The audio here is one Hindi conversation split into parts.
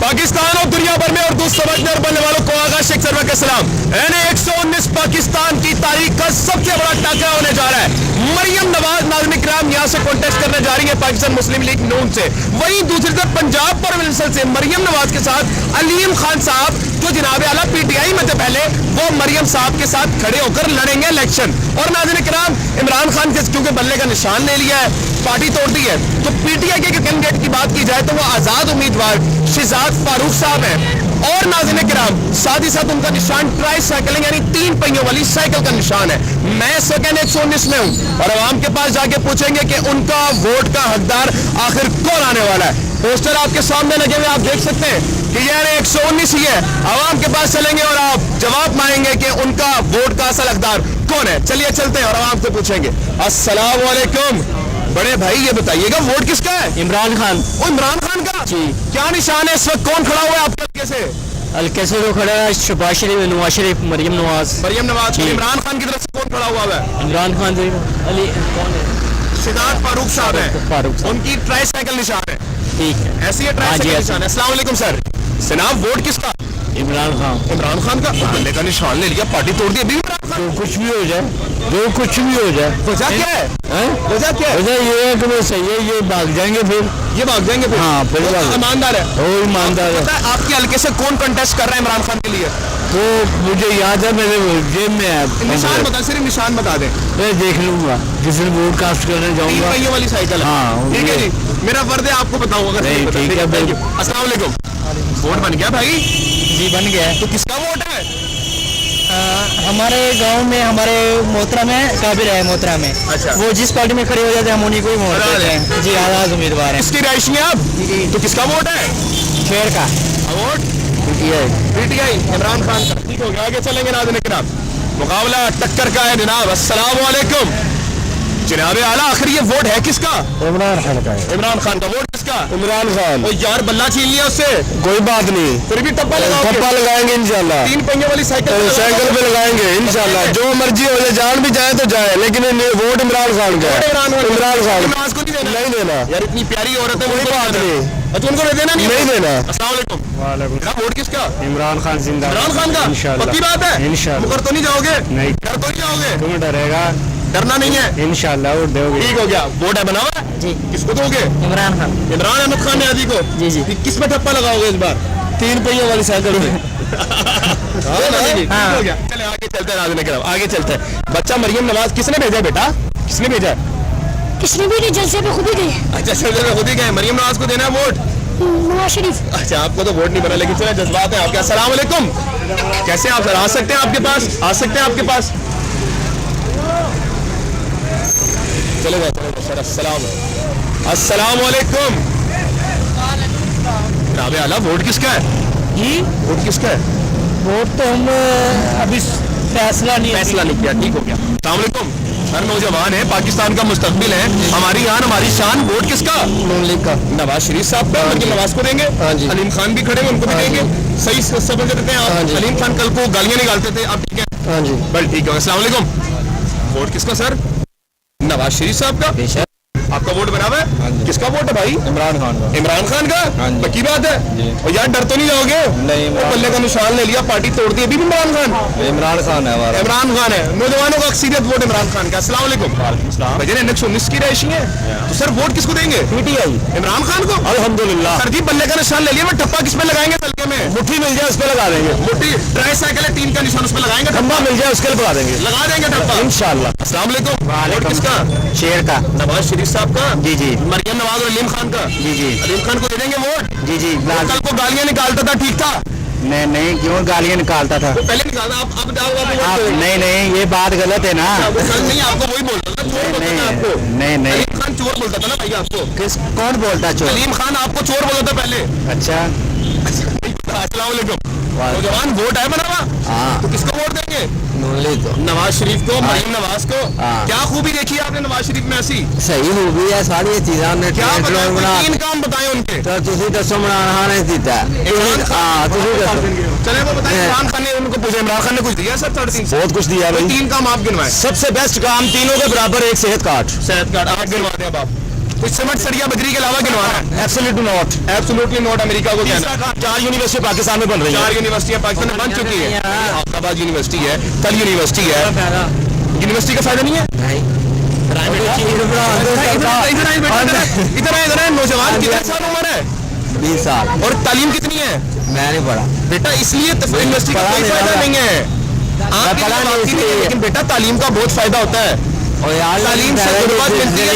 पाकिस्तान और दुनिया भर में उर्दू समझने और बोलने वालों को आगा शेख सरवर के सलाम। N119 पाकिस्तान की तारीख का सबसे बड़ा टाकरा होने जा रहा है। मरियम नवाज नाज़रीन किराम यहाँ से कॉन्टेस्ट करने जा रही है पाकिस्तान मुस्लिम लीग नून से। वहीं दूसरी तरफ पंजाब प्रोविंसल से मरियम नवाज के साथ अलीम खान साहब जो जनाब आला पीटीआई में थे पहले, वो मरियम साहब के साथ खड़े होकर लड़ेंगे इलेक्शन। और नाज़रीन किराम इमरान खान के क्योंकि बल्ले का निशान ले लिया है, पार्टी तोड़ दी है, तो पीटीआई के कैंडिडेट की बात की जाए तो वो आजाद उम्मीदवार शहजाद फारूक साहब हैं। और नाज़रीन किराम साथ ही साथ उनका निशान ट्राई साइकिलिंग यानी 3 पहियों वाली साइकिल का निशान है। मैं सेकंड 119 में हूं और आवाम के पास जाके पूछेंगे कि उनका वोट का हकदार आखिर कौन आने वाला है। पोस्टर आपके सामने लगे हुए आप देख सकते हैं कि यार 119 ही है। आवाम के पास चलेंगे और आप जवाब मांगेंगे कि उनका वोट का असल हकदार कौन है। चलिए चलते हैं और आवाम से पूछेंगे। अस्सलाम वालेकुम बड़े भाई, ये बताइएगा वोट किसका है? इमरान खान। ओ इमरान खान का जी। क्या निशान है इस वक्त? कौन खड़ा हुआ है आपके हल्के से? हल्के से तो खड़ा है शहबाज शरीफ, नवाज शरीफ, मरियम नवाज। मरियम नवाज। इमरान खान की तरफ से कौन खड़ा हुआ है? इमरान खान अली कौन है? शहजाद फारूक साहब है। फारूक साहब। उनकी ट्राई साइकिल निशान है। ठीक है, ऐसी है ट्राई साइकिल निशान है। अस्सलाम वालेकुम सर। जनाब वोट किसका? इमरान खान। इमरान खान का बल्ले का निशान ले लिया, पार्टी तोड़ दी। अभी इमरान खान जो कुछ भी हो जाए, जो कुछ भी हो जाए, वजह क्या है? वजह क्या है? वजह ये है कि वो सही है, ये भाग जाएंगे फिर। ये भाग जाएंगे फिर? हाँ, फिर वो ईमानदार है। वो ईमानदार है। पता है आपके हल्के से कौन कंटेस्ट कर रहा है इमरान खान के लिए? तो मुझे याद है, मेरे जेब में है। निशान बता, सिर्फ निशान बता दें। मैं देख लूंगा जिस दिन वोट कास्ट करने 3 जाऊंगा। पहियों वाली साइकिल है। हाँ, ठीक है जी, मेरा फर्ज है आपको बताऊंगा। नहीं, ठीक है भाई। अस्सलाम वालेकुम। वोट बन गया भाई? जी बन गया है। तो किसका वोट है? हमारे गांव में हमारे मोहतरा में काबिल है, मोहतरा में। अच्छा। वो जिस पार्टी में खड़े हो जाते हैं हम उन्हीं को ही वोट देते हैं। जी, आजाद उम्मीदवार है। किसकी राइश है आप? तो किसका वोट है? शेर का वोट पीटीआई इमरान खान का। ठीक हो गया, आगे चलेंगे नाज़रीन किराम। मुकाबला टक्कर का है जनाब। अस्सलाम वालेकुम जनाब आला, आखिर ये वोट है किसका? इमरान खान का है। इमरान खान का वोट किसका? इमरान खान। ओ यार बल्ला छीन लिया उससे। कोई बात नहीं, फिर भी टप्पा लगाओगे? टप्पा लगाएंगे इंशाल्लाह। 3 पहियों वाली साइकिल साइकिल पे लगाएंगे इंशाल्लाह। जो मर्जी हो जाए, जान भी जाए तो जाए, लेकिन वोट इमरान खान का है। इमरान खान। नवाज को नहीं देना यार, इतनी प्यारी औरत है। कोई बात नहीं। अच्छा, उनको देना नहीं देना। अस्सलाम वालेकुम। वोट किसका? इमरान खान जिंदा। इमरान खान का इंशाल्लाह। पक्की बात है? इंशाल्लाह। मुकर तो नहीं जाओगे? नहीं। डर तो नहीं जाओगे? तुम्हें डरेगा? डरना नहीं है इंशाल्लाह वोट दोगे। ठीक हो गया, वोट है बना हुआ है? जी। किसको दोगे? इमरान खान। इमरान अहमद खान आदि को? जी जी। किस पे ठप्पा लगाओगे इस बार? 3 पहियों वाली साइकिल पे। ठीक हो गया, चले आगे चलते हैं नाज़रीन किराम, आगे चलते हैं। बच्चा मरियम नवाज किसने भेजा बेटा? किसने भेजा? किसने भी नहीं, जलसे पे खुद ही गए। अच्छा, जलसे पे खुद ही गए। मरियम नवाज को देना है वोट? नवाज शरीफ। अच्छा, आपको तो वोट नहीं बना, लेकिन चले जज्बात है आपके। अस्सलाम वालेकुम, कैसे आप सर? आ सकते हैं आपके पास? आ सकते हैं आपके पास? चलेगा सर। अस्सलाम वालेकुम। राबे आला, वोट किसका है? जी, वोट किसका है? वोट तो हम अभी फैसला नहीं किया। ठीक हो गया। अस्सलाम वालेकुम। हर नौजवान है, पाकिस्तान का मुस्तकबिल है, हमारी आन हमारी शान। वोट किसका? नून लीग का। नवाज शरीफ साहब का। मरियम नवाज को देंगे? हाँ जी। अलीम खान भी खड़े हैं, उनको भी देंगे। सही समझ देते हैं आप? अलीम खान कल को गालियां निकालते थे, आप ठीक है? हाँ जी। बल ठीक है। अस्सलाम वालेकुम। वोट किसका सर? नवाज शरीफ साहब का। आपका वोट बना हुआ है? किसका वोट है भाई? इमरान खान का। इमरान खान का। पक्की बात है? और यार डर तो नहीं जाओगे? नहीं। बल्ले का निशान ले लिया, पार्टी तोड़ दी। अभी भी इमरान खान है हमारा। इमरान खान है। नौजवानों का अक्सरियत वोट इमरान खान का। अस्सलाम वालेकुम। भजन N119 की राइशी है, तो सर वोट किसको देंगे? पीटीआई इमरान खान को। अल्हम्दुलिल्लाह। सर जी बल्ले का निशान ले लिया, मैं टप्पा किस पे लगाएंगे? तलके में मुट्ठी मिल जाए उस पर लगा देंगे। मुट्ठी ट्राई साइकिल है, 3 का निशान उस पे लगाएंगे। खंबा मिल जाए उसके लगा देंगे। लगा देंगे टप्पा इंशाल्लाह। अस्सलाम वालेकुम। वोट किसका? शेर का। नवाज शरीफ साहब का। जी जी। मरियम नवाज और अलीम खान का। जी जी। अलीम खान को दे देंगे वोट? जी जी। कल को गालियां निकालता था, ठीक था? नहीं नहीं, क्यों गालियां निकालता था? वो पहले निकालता, आप नहीं, ये बात गलत है ना। नहीं, आपको वही बोलता था, चोर बोलता था आपको। नहीं। अलीम खान चोर बोलता था ना भाई आपको। कौन बोलता चोर? अलीम खान आपको चोर बोलता था पहले। अच्छा। अस्सलाम वालेकुम। नौजवान वोट है बना हुआ? हाँ। तो किसको वोट देंगे? नून लीग को। नवाज शरीफ को। मरियम नवाज को। हाँ। क्या खूबी देखी आपने नवाज शरीफ में ऐसी? सही खूबी है, सारी चीज़ां ने क्या बताएं? 3 काम बताएं उनके। तो तुसी दसो इमरान खान ने दिता है। हाँ, तुसी दसो। चले वो बताएं। इमरान खान ने उनको पूछा, इमरान खान ने कुछ दिया सर? 3.5 बहुत कुछ दिया भाई। 3 काम आप गिनवाएं। सबसे बेस्ट काम तीनों के बराबर एक सेहत कार्ड। सेहत कार्ड आप गिनवा दें। अब आप कुछ समझ सरिया बजरी के अलावा गिनवाना है? एब्सोल्युटली नॉट अमेरिका को कहना। 4 यूनिवर्सिटी पाकिस्तान में बन रही है, 4 यूनिवर्सिटियां पाकिस्तान में बन चुकी है। हैदराबाद यूनिवर्सिटी है, कल यूनिवर्सिटी है, यूनिवर्सिटी का फायदा नहीं है। इतना नौजवान कितने साल उम्र है? 20 साल। और तालीम कितनी है? मैं नहीं पढ़ा बेटा इसलिए तो यूनिवर्सिटी का कोई फायदा नहीं है। आप पढ़ा नहीं नहीं है, लेकिन बेटा तालीम का बहुत फायदा होता है। और यार तालीम से गुर्बत मिलती है,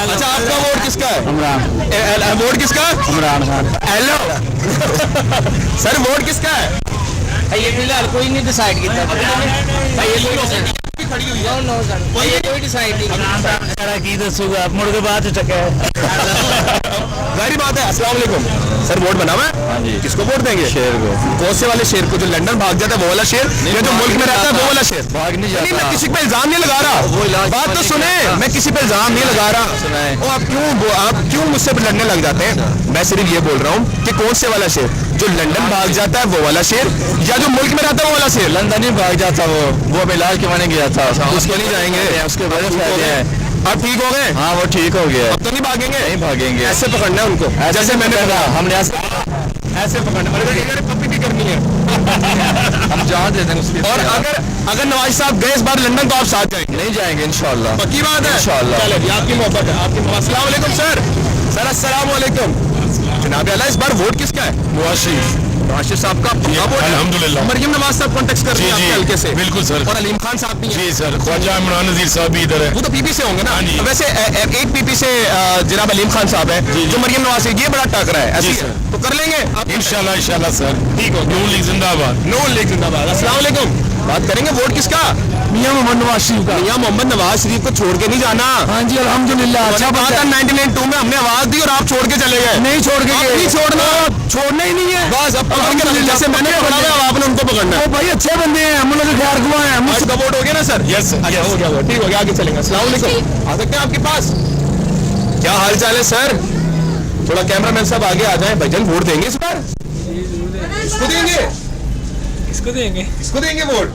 अच्छा आपका वोट किसका है? इमरान वोट किसका? Imran Khan. Hello sir vote किसका है? ये फिलहाल कोई नहीं डिसाइड खड़ी हुई है कोई डिसाइड नहीं की दसूगा मुड़ के बाद चक्के जाहिर बात है। अस्सलाम वालेकुम सर, वोट बना हुआ है? किसको वोट देंगे? शेर को। कौन से वाले शेर को? जो लंदन भाग जाता है वो वाला शेर, या जो मुल्क में रहता है वो वाला शेर? भाग नहीं जाता। मैं किसी पे इल्जाम नहीं लगा रहा, बात तो सुने, मैं किसी पे इल्जाम नहीं लगा रहा। और आप क्यों मुझसे लड़ने लग जाते हैं? मैं सिर्फ ये बोल रहा हूँ कि कौन से वाला शेर, जो लंदन भाग जाता है वो वाला शेर, या जो मुल्क में रहता है वो वाला शेर? लंदन ही भाग जाता वो अब इलाज करवाने गया था। उसके नहीं जाएंगे, उसके बड़े फायदे हैं। अब ठीक हो गए? हाँ वो ठीक हो गया। अब तो नहीं भागेंगे? नहीं भागेंगे। ऐसे पकड़ना है उनको, जैसे मैंने कहा पकड़ा। हमने ऐसे पकड़ना है, पप्पी भी करनी है। हम जान देते हैं उसके। और अगर नवाज साहब गए इस बार लंदन तो आप साथ जाएंगे? नहीं जाएंगे इंशाल्लाह। पक्की बात है इंशाल्लाह। चलो जी, आपकी मोहब्बत है, आपकी मोहब्बत। अस्सलाम वालेकुम सर अस्सलाम वालेकुम जनाब आला, इस बार वोट किसका है? नवाज शरीफ साहब का पक्का वोट है? अल्हम्दुलिल्लाह। मरियम नवाज साहब कॉन्टेक्ट कर रही है आपके हल्के से? बिल्कुल सर। और अलीम खान साहब भी हैं? जी सर, ख्वाजा इमरान नजीर साहब भी इधर है। वो तो पीपी से होंगे ना? हाँ जी। वैसे एक पीपी से जनाब अलीम खान साहब है, जो मरियम नवाज से, ये बड़ा टकरा है ऐसी जी सर। तो कर लेंगे आप? इंशाल्लाह सर, ठीक हो, नून लीग जिंदाबाद। नून लीग जिंदाबाद। अस्सलाम वालेकुम, बात करेंगे वोट किसका? मियां मोहम्मद नवाज शरीफ का। मियां मोहम्मद नवाज शरीफ को छोड़ के नहीं जाना। हाँ जी अल्हम्दुलिल्लाह। अच्छा बात है, 1992 में हमने आवाज दी और आप छोड़ के चले गए। नहीं छोड़ के आप गए। नहीं छोड़ना, छोड़ना ही नहीं है बस अब पकड़ के रखो। जैसे मैंने पकड़ा हुआ है, आपने उनको पकड़ना है। वो भाई अच्छे बंदे हैं, हम लोग खैर दुआ है। आज का वोट हो गया ना सर? यस सर, अच्छा हो गया वो, ठीक हो गया, आगे चलेंगे। अस्सलाम वालेकुम, आ सकते हैं आपके पास? क्या हाल चाल है सर? थोड़ा कैमरामैन साहब आगे आ जाएं। भाईजान वोट देंगे इस बार? किसको देंगे? किसको देंगे वोट?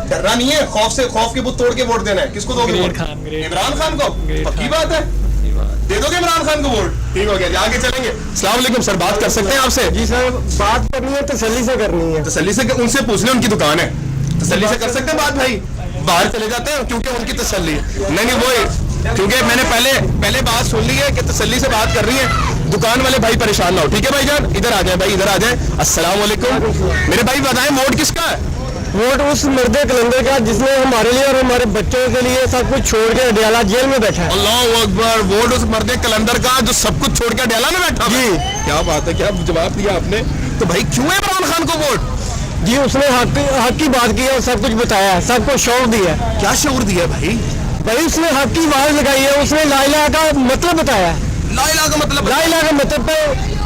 डरना नहीं है, खौफ के बुत तोड़ के वोट देना है। किसको दोगे वोट? इमरान खान को? पक्की बात है, दे दोगे इमरान खान को वोट? ठीक हो गया, आगे चलेंगे। अस्सलाम वालेकुम सर, बात कर सकते हैं आपसे? जी सर, बात करनी है तसल्ली से करनी है। तसल्ली से उनसे पूछ लें, उनकी दुकान है, तसल्ली से कर सकते हैं बात। भाई बाहर चले जाते हैं क्योंकि उनकी तसल्ली है। नहीं वो, क्योंकि मैंने पहले बात सुन ली है कि तसल्ली से बात कर रही है। दुकान वाले भाई परेशान ना हो, ठीक है भाईजान? इधर आ जाए भाई, इधर आ जाए। अस्सलाम वालेकुम मेरे भाई, बताएं वोट किसका है? वोट उस मर्दे कलंदर का जिसने हमारे लिए और हमारे बच्चों के लिए सब कुछ छोड़ के अडयाला जेल में बैठा है। अल्लाह अकबर, वोट उस मर्दे कलंदर का जो सब कुछ छोड़ के अडयाला में बैठा है। जी। क्या बात है, क्या जवाब दिया आपने। तो भाई क्यों है इमरान खान को वोट? जी उसने हक की बात की है और सब कुछ बताया है, सबको शौक दिया है। क्या शऊर दिया भाई? भाई उसने हक की आवाज लगाई है, उसने ला इलाहा का मतलब बताया है। ला इलाहा का मतलब? ला इलाहा का मतलब पे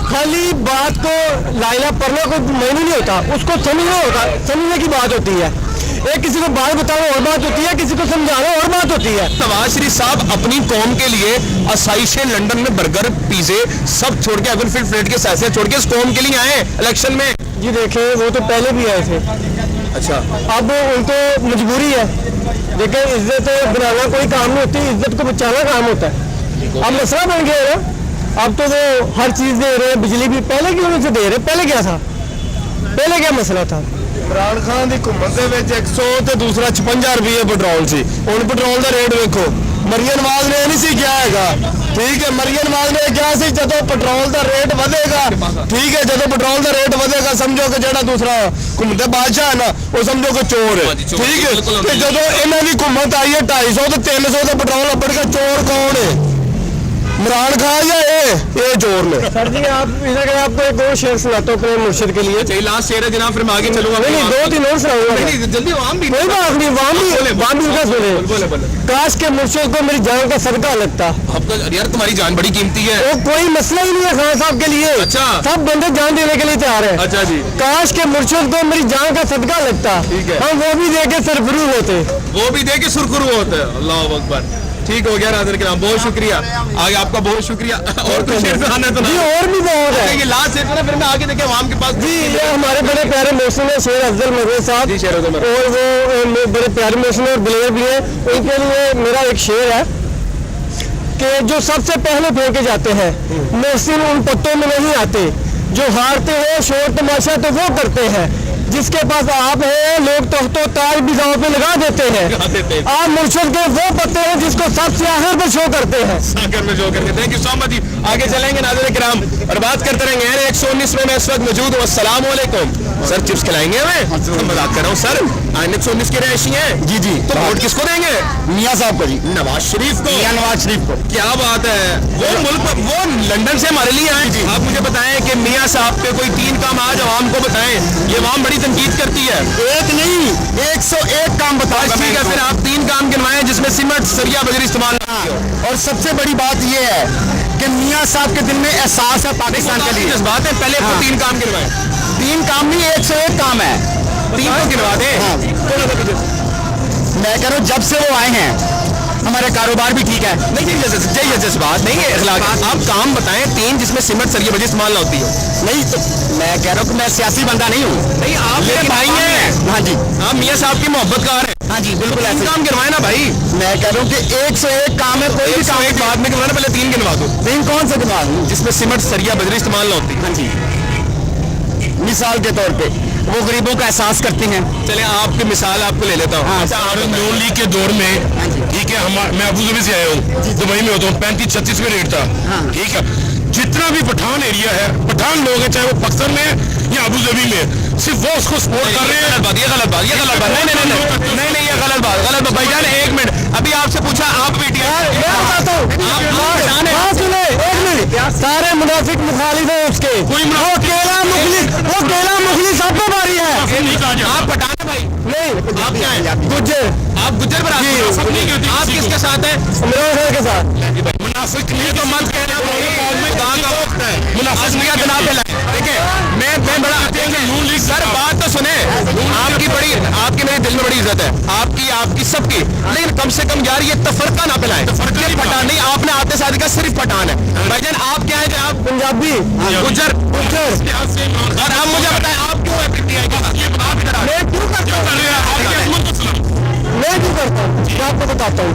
खाली बात को ला इलाहा पढ़ना कोई मायने नहीं होता, उसको समझना होता, समझने की बात होती है। एक किसी को बात बताना और बात होती है, किसी को समझाना और बात होती है। नवाज शरीफ साहब अपनी कौम के लिए आसाइशें, लंदन में बर्गर पिज़्ज़े सब छोड़ के, एवरफील्ड फ्लेट के पैसे छोड़ के इस कौम के लिए आए इलेक्शन में। जी देखें, वो तो पहले भी आए थे। अच्छा, अब उनको मजबूरी है। देखिए इज्जत बनाना कोई काम नहीं होती, इज्जत को बचाना काम होता है। अब मसला बन गया है ना, अब तो वो हर चीज दे रहे हैं, बिजली भी पहले क्यों नहीं से दे रहे? पहले क्या था? पहले क्या मसला था? इमरान खान की घूमन ਦੇ ਵਿੱਚ 100 ਤੇ ਦੂਸਰਾ 56 ਰੁਪਏ ਪੈਟਰੋਲ ਸੀ। ਹੁਣ ਪੈਟਰੋਲ ਦਾ ਰੇਟ ਵੇਖੋ। ਮਰੀਮ ਨਵਾਜ਼ ਨੇ ਨਹੀਂ ਸੀ ਕਿਹਾ ਹੈਗਾ, ਠੀਕ ਹੈ? ਮਰੀਮ ਨਵਾਜ਼ ਨੇ ਕਿਹਾ ਸੀ ਜਦੋਂ ਪੈਟਰੋਲ ਦਾ ਰੇਟ ਵਧੇਗਾ, ਠੀਕ ਹੈ, ਜਦੋਂ ਪੈਟਰੋਲ ਦਾ ਰੇਟ ਵਧੇਗਾ ਸਮਝੋ ਕਿ ਜਿਹੜਾ ਦੂਸਰਾ ਘੁੰਮਦੇ ਬਾਦਸ਼ਾਹ ਹੈ ਨਾ, ਉਹ ਸਮਝੋ ਕਿ ਚੋਰ ਹੈ, ਠੀਕ ਹੈ? ਤੇ ਜਦੋਂ ਇਹਨਾਂ ਦੀ ਘੁੰਮਤ ਆਈ ਹੈ 250 ਤੇ 300 ਦਾ ਪੈਟਰੋਲ ਲੱਭੜ ਕੇ ਚੋਰ कौन है? इमरान खान या ये चोर ने? सर जी आप इधर आपको एक और शेर सुनाता हूँ अपने मुर्शिद के लिए। चाहिए लास्ट शेर है जनाब, फिर मैं आगे चलूंगा। नहीं 2-3 और सुनाऊंगा। नहीं जल्दी, आम भी कोई बात नहीं, वाम भी उनका सुने। काश के मुर्शिद को मेरी जान का सदका लगता। अब तो यार तुम्हारी जान बड़ी कीमती है। वो कोई मसला ही नहीं है खान साहब के लिए। अच्छा, सब बंदे जान देने के लिए तैयार है। अच्छा जी। काश के मुर्शिद को मेरी जान का सदका लगता, ठीक है। हम वो भी दे के सरफरू होते, वो भी दे के सुरखुरू होते हैं। अल्लाह अकबर, ठीक हो गया नाज़िर किराम, बहुत शुक्रिया। आगे आपका बहुत शुक्रिया। और कुछ शेर सुनाना है तो ना? जी और भी बहुत है। ये लास्ट शेर सुना, फिर मैं आगे देखे आवाम के पास। जी ये हमारे बड़े प्यारे मोहसिन है शेर अफजल मरवे साहब जी, शेर अफजल मरवे। और वो बड़े प्यारे मोहसिन और दिलेर भी हैं, उनके लिए मेरा एक शेर है। कि जो सबसे पहले फेंके जाते हैं मोहसिन उन पत्तों में नहीं आते, जो हारते हैं शोर तमाशा तो वो करते हैं, जिसके पास आप हैं लोग तख्तो ताज भी दांव पे लगा देते हैं। आप मुर्शिद के वो पत्ते हैं जिसको सबसे आखिर पर शो करते हैं। आखिर में जो करके थैंक यू सो मच। आगे चलेंगे नाज़रीन किराम और बात करते रहेंगे। यानी 119 में मैं इस वक्त मौजूद हूँ। अस्सलाम वालेकुम सर, चिप्स खिलाएंगे हमें? मजाक कर रहा हूँ सर, 119 की रहायशी हैं। जी जी, तो वोट किसको देंगे? मियाँ साहब को जी, नवाज शरीफ को। मियाँ नवाज शरीफ को। क्या बात है, वो मुल्क वो लंदन से हमारे लिए आए। आप मुझे बताएं कि मियाँ साहब पे कोई 3 काम आज आवाम को बताएं, ये आवाम बड़ी तनकीद करती है। एक नहीं 101 काम बताओ। ठीक है, फिर आप 3 काम गिनवाएं जिसमें सीमेंट सरिया बजरी इस्तेमाल ना हो। और सबसे बड़ी बात यह है कि मियाँ साहब के दिल में एहसास है पाकिस्तान के लिए। बात है पहले 3 काम गिनवाएं। 3 काम नहीं 101 काम है। 3 को गिनवा दें। मैं कह रहा हूँ जब से वो आए हैं हमारे कारोबार भी ठीक है। नहीं बात नहीं है अखलाक। आप काम बताएं 3 जिसमें सीमेंट सरिया बजरी इस्तेमाल ना होती हो। नहीं तो मैं कह रहा हूँ कि मैं सियासी बंदा नहीं हूँ। नहीं, आप मेरे भाई हैं। हाँ जी, आप मियाँ साहब की मोहब्बत कार है। हाँ जी बिल्कुल 3 ऐसे। काम गिनवाए ना भाई। मैं कह रहा हूँ कि 101 काम है, कोई भी काम एक बाद में गिनवाना, पहले 3 गिनवा दो 3 कौन से गिनवा दूँ? जिसमें सीमेंट सरिया बजरी इस्तेमाल ना होती। हाँ जी, मिसाल के तौर पे वो गरीबों का एहसास करती हैं। चले आपकी मिसाल आपको ले लेता हूँ। अच्छा, आप नून लीग के दौर में ठीक है, मैं अबू धाबी से आया हूँ, दुबई में होता हूँ, 35-36 में रेट था। ठीक है, जितना भी पठान एरिया है, पठान लोग हैं, चाहे वो पाकिस्तान में है या अबू धाबी में, सिर्फ वो उसको सपोर्ट कर रहे हैं। ये गलत बात नहीं, ये गलत बात भाईजान। 1 मिनट, अभी आपसे पूछा आप सारे मुनाफिक मुखालिफ है उसके। वो केला मुखलिस सब पे भारी है। आप पठान है भाई? नहीं, आप क्या हैं? गुज्जर। आप गुज्जर पर आप किसके साथ हैं? इमरान खान के साथ। मुनाफिक ये तो मत कहना मुनाफिक मियां जनाब पे लाए। देखिए मैं बड़ा सर बात तो सुने, आपकी मेरे दिल में बड़ी इज्जत है, आपकी सबकी, लेकिन कम से कम यार ये तफरका ना पिलाएं। ये पठान नहीं, आपने आते शादी का सिर्फ पठान है भाईजान। आप क्या है? आप पंजाबी गुज्जर। और आप मुझे बताएं आप क्यों है पीटीआई का? मैं क्यों करता हूँ? मैं क्यों करता हूँ? मैं आपको बताता हूँ।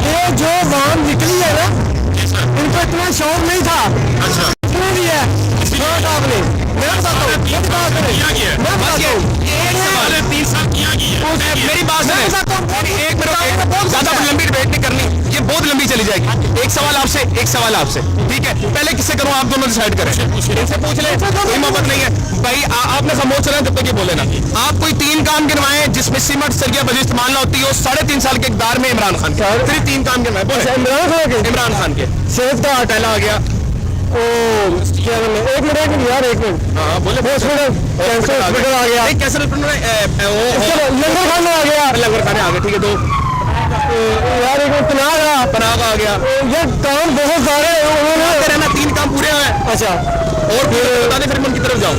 ये जो वाम निकली है ना, इनको इतना शौक नहीं था। अच्छा, इतना भी है आपने। मैं बताता हूँ, मैं बताता हूँ। मेरी बात सुने, एक मिनट, ज्यादा लंबी डिबेट नहीं करनी, ये बहुत लंबी चली जाएगी। एक सवाल आपसे, ठीक है? पहले किससे करूं, आप दोनों डिसाइड करें। इनसे पूछ ले, कोई मोहब्बत नहीं है भाई। आपने खामोश चला जब तक ये बोले ना। आप कोई 3 काम गिनवाएं जिसमें सीमेंट सरिया बजरी इस्तेमाल ना होती हो 3.5 साल के इक़्तिदार में इमरान खान के। फिर 3 काम गिनवाएं। इमरान खान के सेहत का पहला आ गया। क्या नाम है? एक मिनट यार, एक मिनट। हाँ बोले। हॉस्पिटल कैंसर हॉस्पिटल आ गया। कैंसर लंगर खाना आ गया। लंगर खाने आ गए, ठीक है। 2 यार एक मिनट, पनाग आ गया। ये काम बहुत सारे उन्होंने रहना 3 काम पूरे हुए। अच्छा, और फिर बता दे, फिर मैं उनकी तरफ जाऊँ।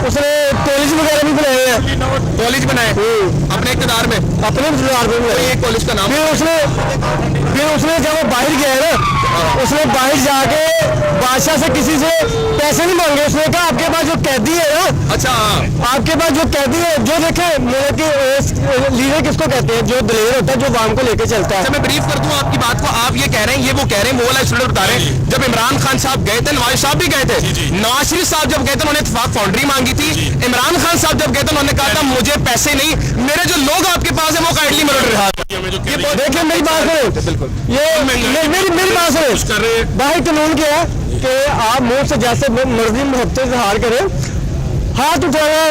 उसने कॉलेज वगैरह भी बनाए हैं। कॉलेज बनाए अपने इक़्तिदार में, अपने इंतजार में बनाए। एक कॉलेज का नाम। फिर उसने जब वो बाहर गया ना, उसने बाहर जाके बादशाह से किसी से पैसे नहीं मांगे। उसने कहा आपके पास जो कैदी है ना, अच्छा आपके पास जो कैदी है, जो देखे लीडर किसको कहते हैं, जो दलेर होता है, जो वाम को लेके चलता है। मैं ब्रीफ कर दूं आपकी बात को। आप ये कह रहे हैं, ये वो कह रहे हैं, वो वाला स्टूडेंट बता रहे हैं, जब इमरान खान साहब गए थे, नवाज साहब भी गए थे, नवाज शरीफ साहब जब गए थे उन्होंने इत्तेफाक फाउंड्री मांगी थी। इमरान खान साहब जब गए थे उन्होंने कहा था मुझे पैसे नहीं, मेरे जो लोग आपके पास है वो काइंडली मदद रहा। देखिए मेरी बात सुनो, बिल्कुल ये मेरी बात सुनो। बाहर कानून क्या है कि आप मुंह से जैसे मर्जी मोहब्बत इजहार करें, हाथ उठाना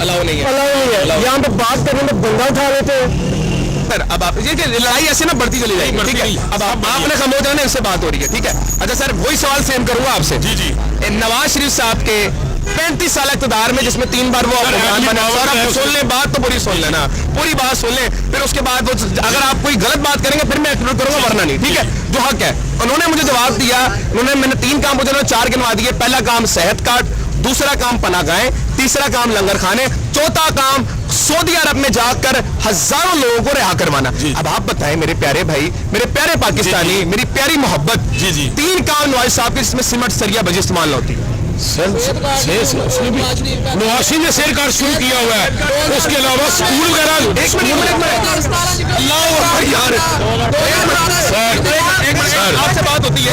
अलाउ नहीं है। अलाउ नहीं है। यहाँ पे बात करने में बंदा उठा लेते हैं। अब आप ये लड़ाई ऐसे ना बढ़ती चली जाएगी, ठीक है? अब आपने खामोश रहना, इससे बात हो रही है, ठीक है? अच्छा सर, वही सवाल सेम करूंगा आपसे। जी नवाज शरीफ साहब के 35 साल इक़्तिदार में, जिसमें 3 बार वो हुक्मरान बने। सर आप सुन लें, बात तो पूरी सुन लेना, पूरी बात सुन लें, फिर उसके बाद वो अगर आप कोई गलत बात करेंगे फिर मैं एक्सप्लोर करूंगा, वरना नहीं, ठीक है? जो हक है उन्होंने मुझे जवाब दिया। मैंने 3 काम पूछे, उन्होंने 4 गिनवा दिए। पहला काम सेहत कार्ड, दूसरा काम पनाहगाहें, तीसरा काम लंगर खाने, चौथा काम सऊदी अरब में जाकर हजारों लोगों को रिहा करवाना। अब आप बताएं मेरे प्यारे भाई, मेरे प्यारे पाकिस्तानी, मेरी प्यारी मोहब्बत, 3 काम नवाज साहब के जिसमें सीमेंट सरिया बजरी इस्तेमाल होती है। उसने भी नवाशी ने शेर कार्ड शुरू किया हुआ है, उसके अलावा स्कूल वगैरह आपसे बात होती है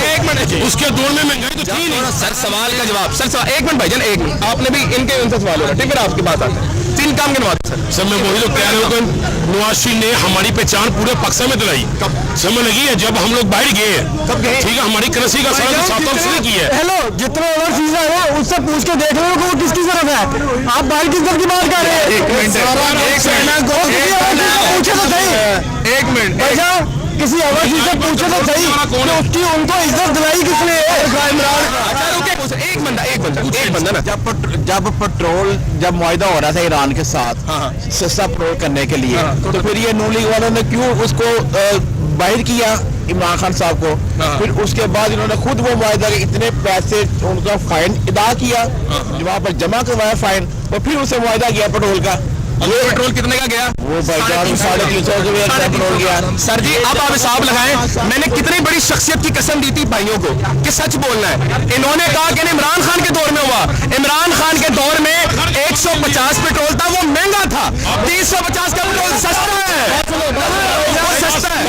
एक मिनट उसके दौर में महंगाई तो थी नहीं। सर सवाल का जवाब सर सवाल एक मिनट भाईजान एक मिनट आपने भी इनके उनसे सवाल होगा ठीक है आपकी बात आते हैं तीन काम के नवाज सर मैं वही तो कह रहा हूँ कि नवाशी ने हमारी पहचान पूरे पाकिस्तान में दिलाई। समझ लगी है जब हम लोग बाहर गए हैं, कब गए? ठीक है, हमारी कृषि का सारा सातों उसने की है। हेलो जितने ओवरसीज है ना उससे पूछ के देख लो कि वो किसकी तरफ है। आप बाहर किस तरफ की बात कर रहे हैं? पूछे तो सही एक मिनट भैया किसी ओवरसीज से पूछे तो सही कि उसकी उनको इज्जत दिलाई किसने? एक बंदा ना जब पेट्रोल जब मुआहदा हो रहा था ईरान के साथ सस्ता पेट्रोल करने के लिए तो फिर ये नून लीग वालों ने क्यों उसको बाहर किया इमरान खान साहब को। फिर उसके बाद इन्होंने खुद वो मुआहदा के इतने पैसे उनका फाइन अदा किया वहाँ पर जमा करवाया फाइन और फिर उसे मुआहदा किया पेट्रोल का। ये पेट्रोल कितने का गया वो भाईजान 350 रुपये पेट्रोल गया। सर जी अब आप हिसाब लगाएं मैंने कितनी बड़ी शख्सियत की कसम दी थी भाइयों को कि सच बोलना है। इन्होंने कहा कि इमरान खान के दौर में हुआ, इमरान खान के दौर में 150 पेट्रोल था वो महंगा था, 350 का पेट्रोल सस्ता है, वो सस्ता है।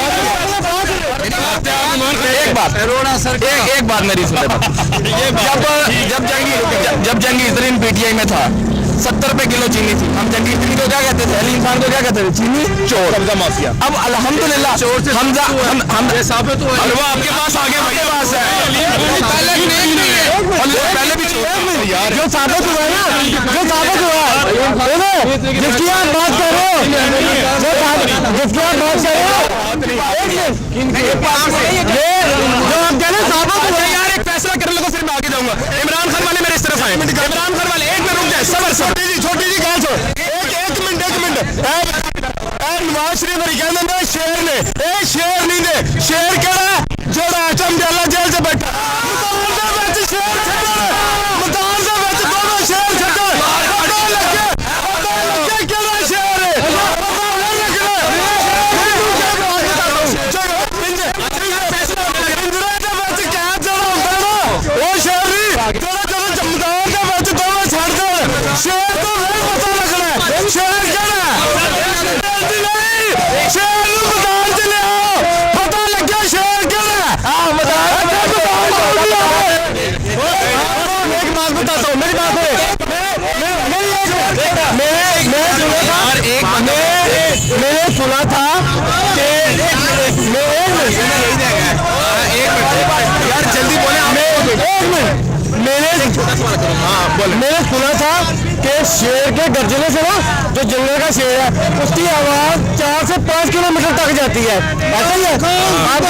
एक बात मेरी सुने जब जंगी पीटीआई में था 70 रुपए किलो चीनी थी। हम जंगी को क्या कहते थे? अली इंसान को क्या कहते थे? चीनी चोर, कब्जा माफिया। अब अल्हम्दुलिल्लाह हमजा हम साबित हुआ हलवा आपके पास आगे भाई पास है पहले भी यार जो साबित हुआ है ना जो साबित हुआ है जिसकी आप बात कर रहे हो जिसकी आप बात कर रहे हो जो आप कह रहे साबित हुआ है यार एक फैसला करने लगा फिर मैं आगे जाऊंगा। इमरान खान वाले मेरे इस तरफ आए, इमरान खान वाले एक मिनट रुक जाए सबर छोटी जी कहा छो एक मिनट नवाज शरीफ मेरी कहते शेर ने शेर नहीं दे शेर कहना जो आचम जाला जेल से बैठा मैंने सुना था कि यार जल्दी बोले मैंने सुना था कि शेर के गर्जने से ना जो जंगल का शेर है उसकी आवाज 4 से 5 किलोमीटर तक जाती है। ऐसा ही है आप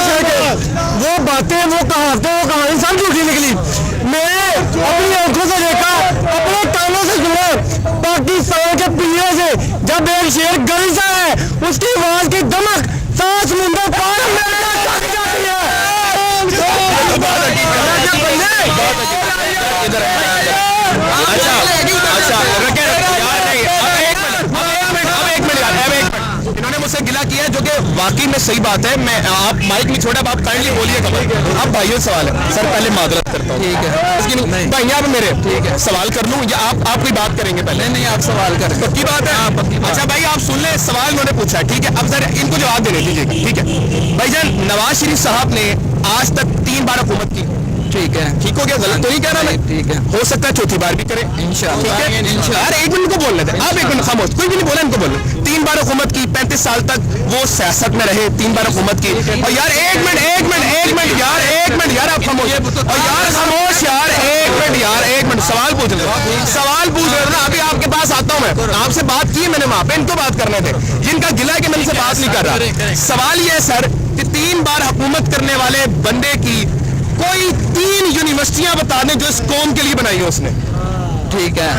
वो बातें वो कहावतें वो कहानी सब झूठी निकली। मैंने अपनी आंखों से देखा अपने कानों से सुना पाकिस्तान के पिंजरे से जब एक शेर गरजता है उसकी आवाज की दमक 7 समुंदर पार तक जाती है। इन्होंने मुझसे गिला किया जो कि वाकई में सही बात है। मैं आप माइक नहीं छोड़ा आप काइंडली बोलिएगा। अब भाइयों सवाल है सर पहले मादरत करता हूँ ठीक है भाई आप मेरे ठीक है सवाल कर लूँ या आप कोई बात करेंगे पहले? नहीं आप सवाल करें पक्की बात है। अच्छा भाई आप सुन ले सवाल उन्होंने पूछा ठीक है अब सर इनको जवाब देने दीजिए ठीक है। भाईजान नवाज शरीफ साहब ने आज तक 3 बार हुकूमत की ठीक है ठीक हो गया गलत तो नहीं कह रहा मैं ठीक है हो सकता है चौथी बार भी करे इंशाल्लाह। अरे एक मिनट को बोल लेते आप एक मिनट खामोश कोई भी नहीं बोला इनको बोलो 3 बार हुकूमत की 35 साल तक वो सियासत में रहे 3 बार हुकूमत की और यार एक मिनट यार आप खामोश और यार खामोश यार एक मिनट सवाल पूछ रहे ना अभी आपके पास आता हूँ मैं आपसे बात की मैंने वहां पे इनको बात करने थे जिनका गिला है कि मैं इनसे बात नहीं कर रहा। सवाल ये है सर कि 3 बार हुकूमत करने वाले बंदे की कोई 3 यूनिवर्सिटियां बता दें जो इस कौम के लिए बनाई है उसने। ठीक है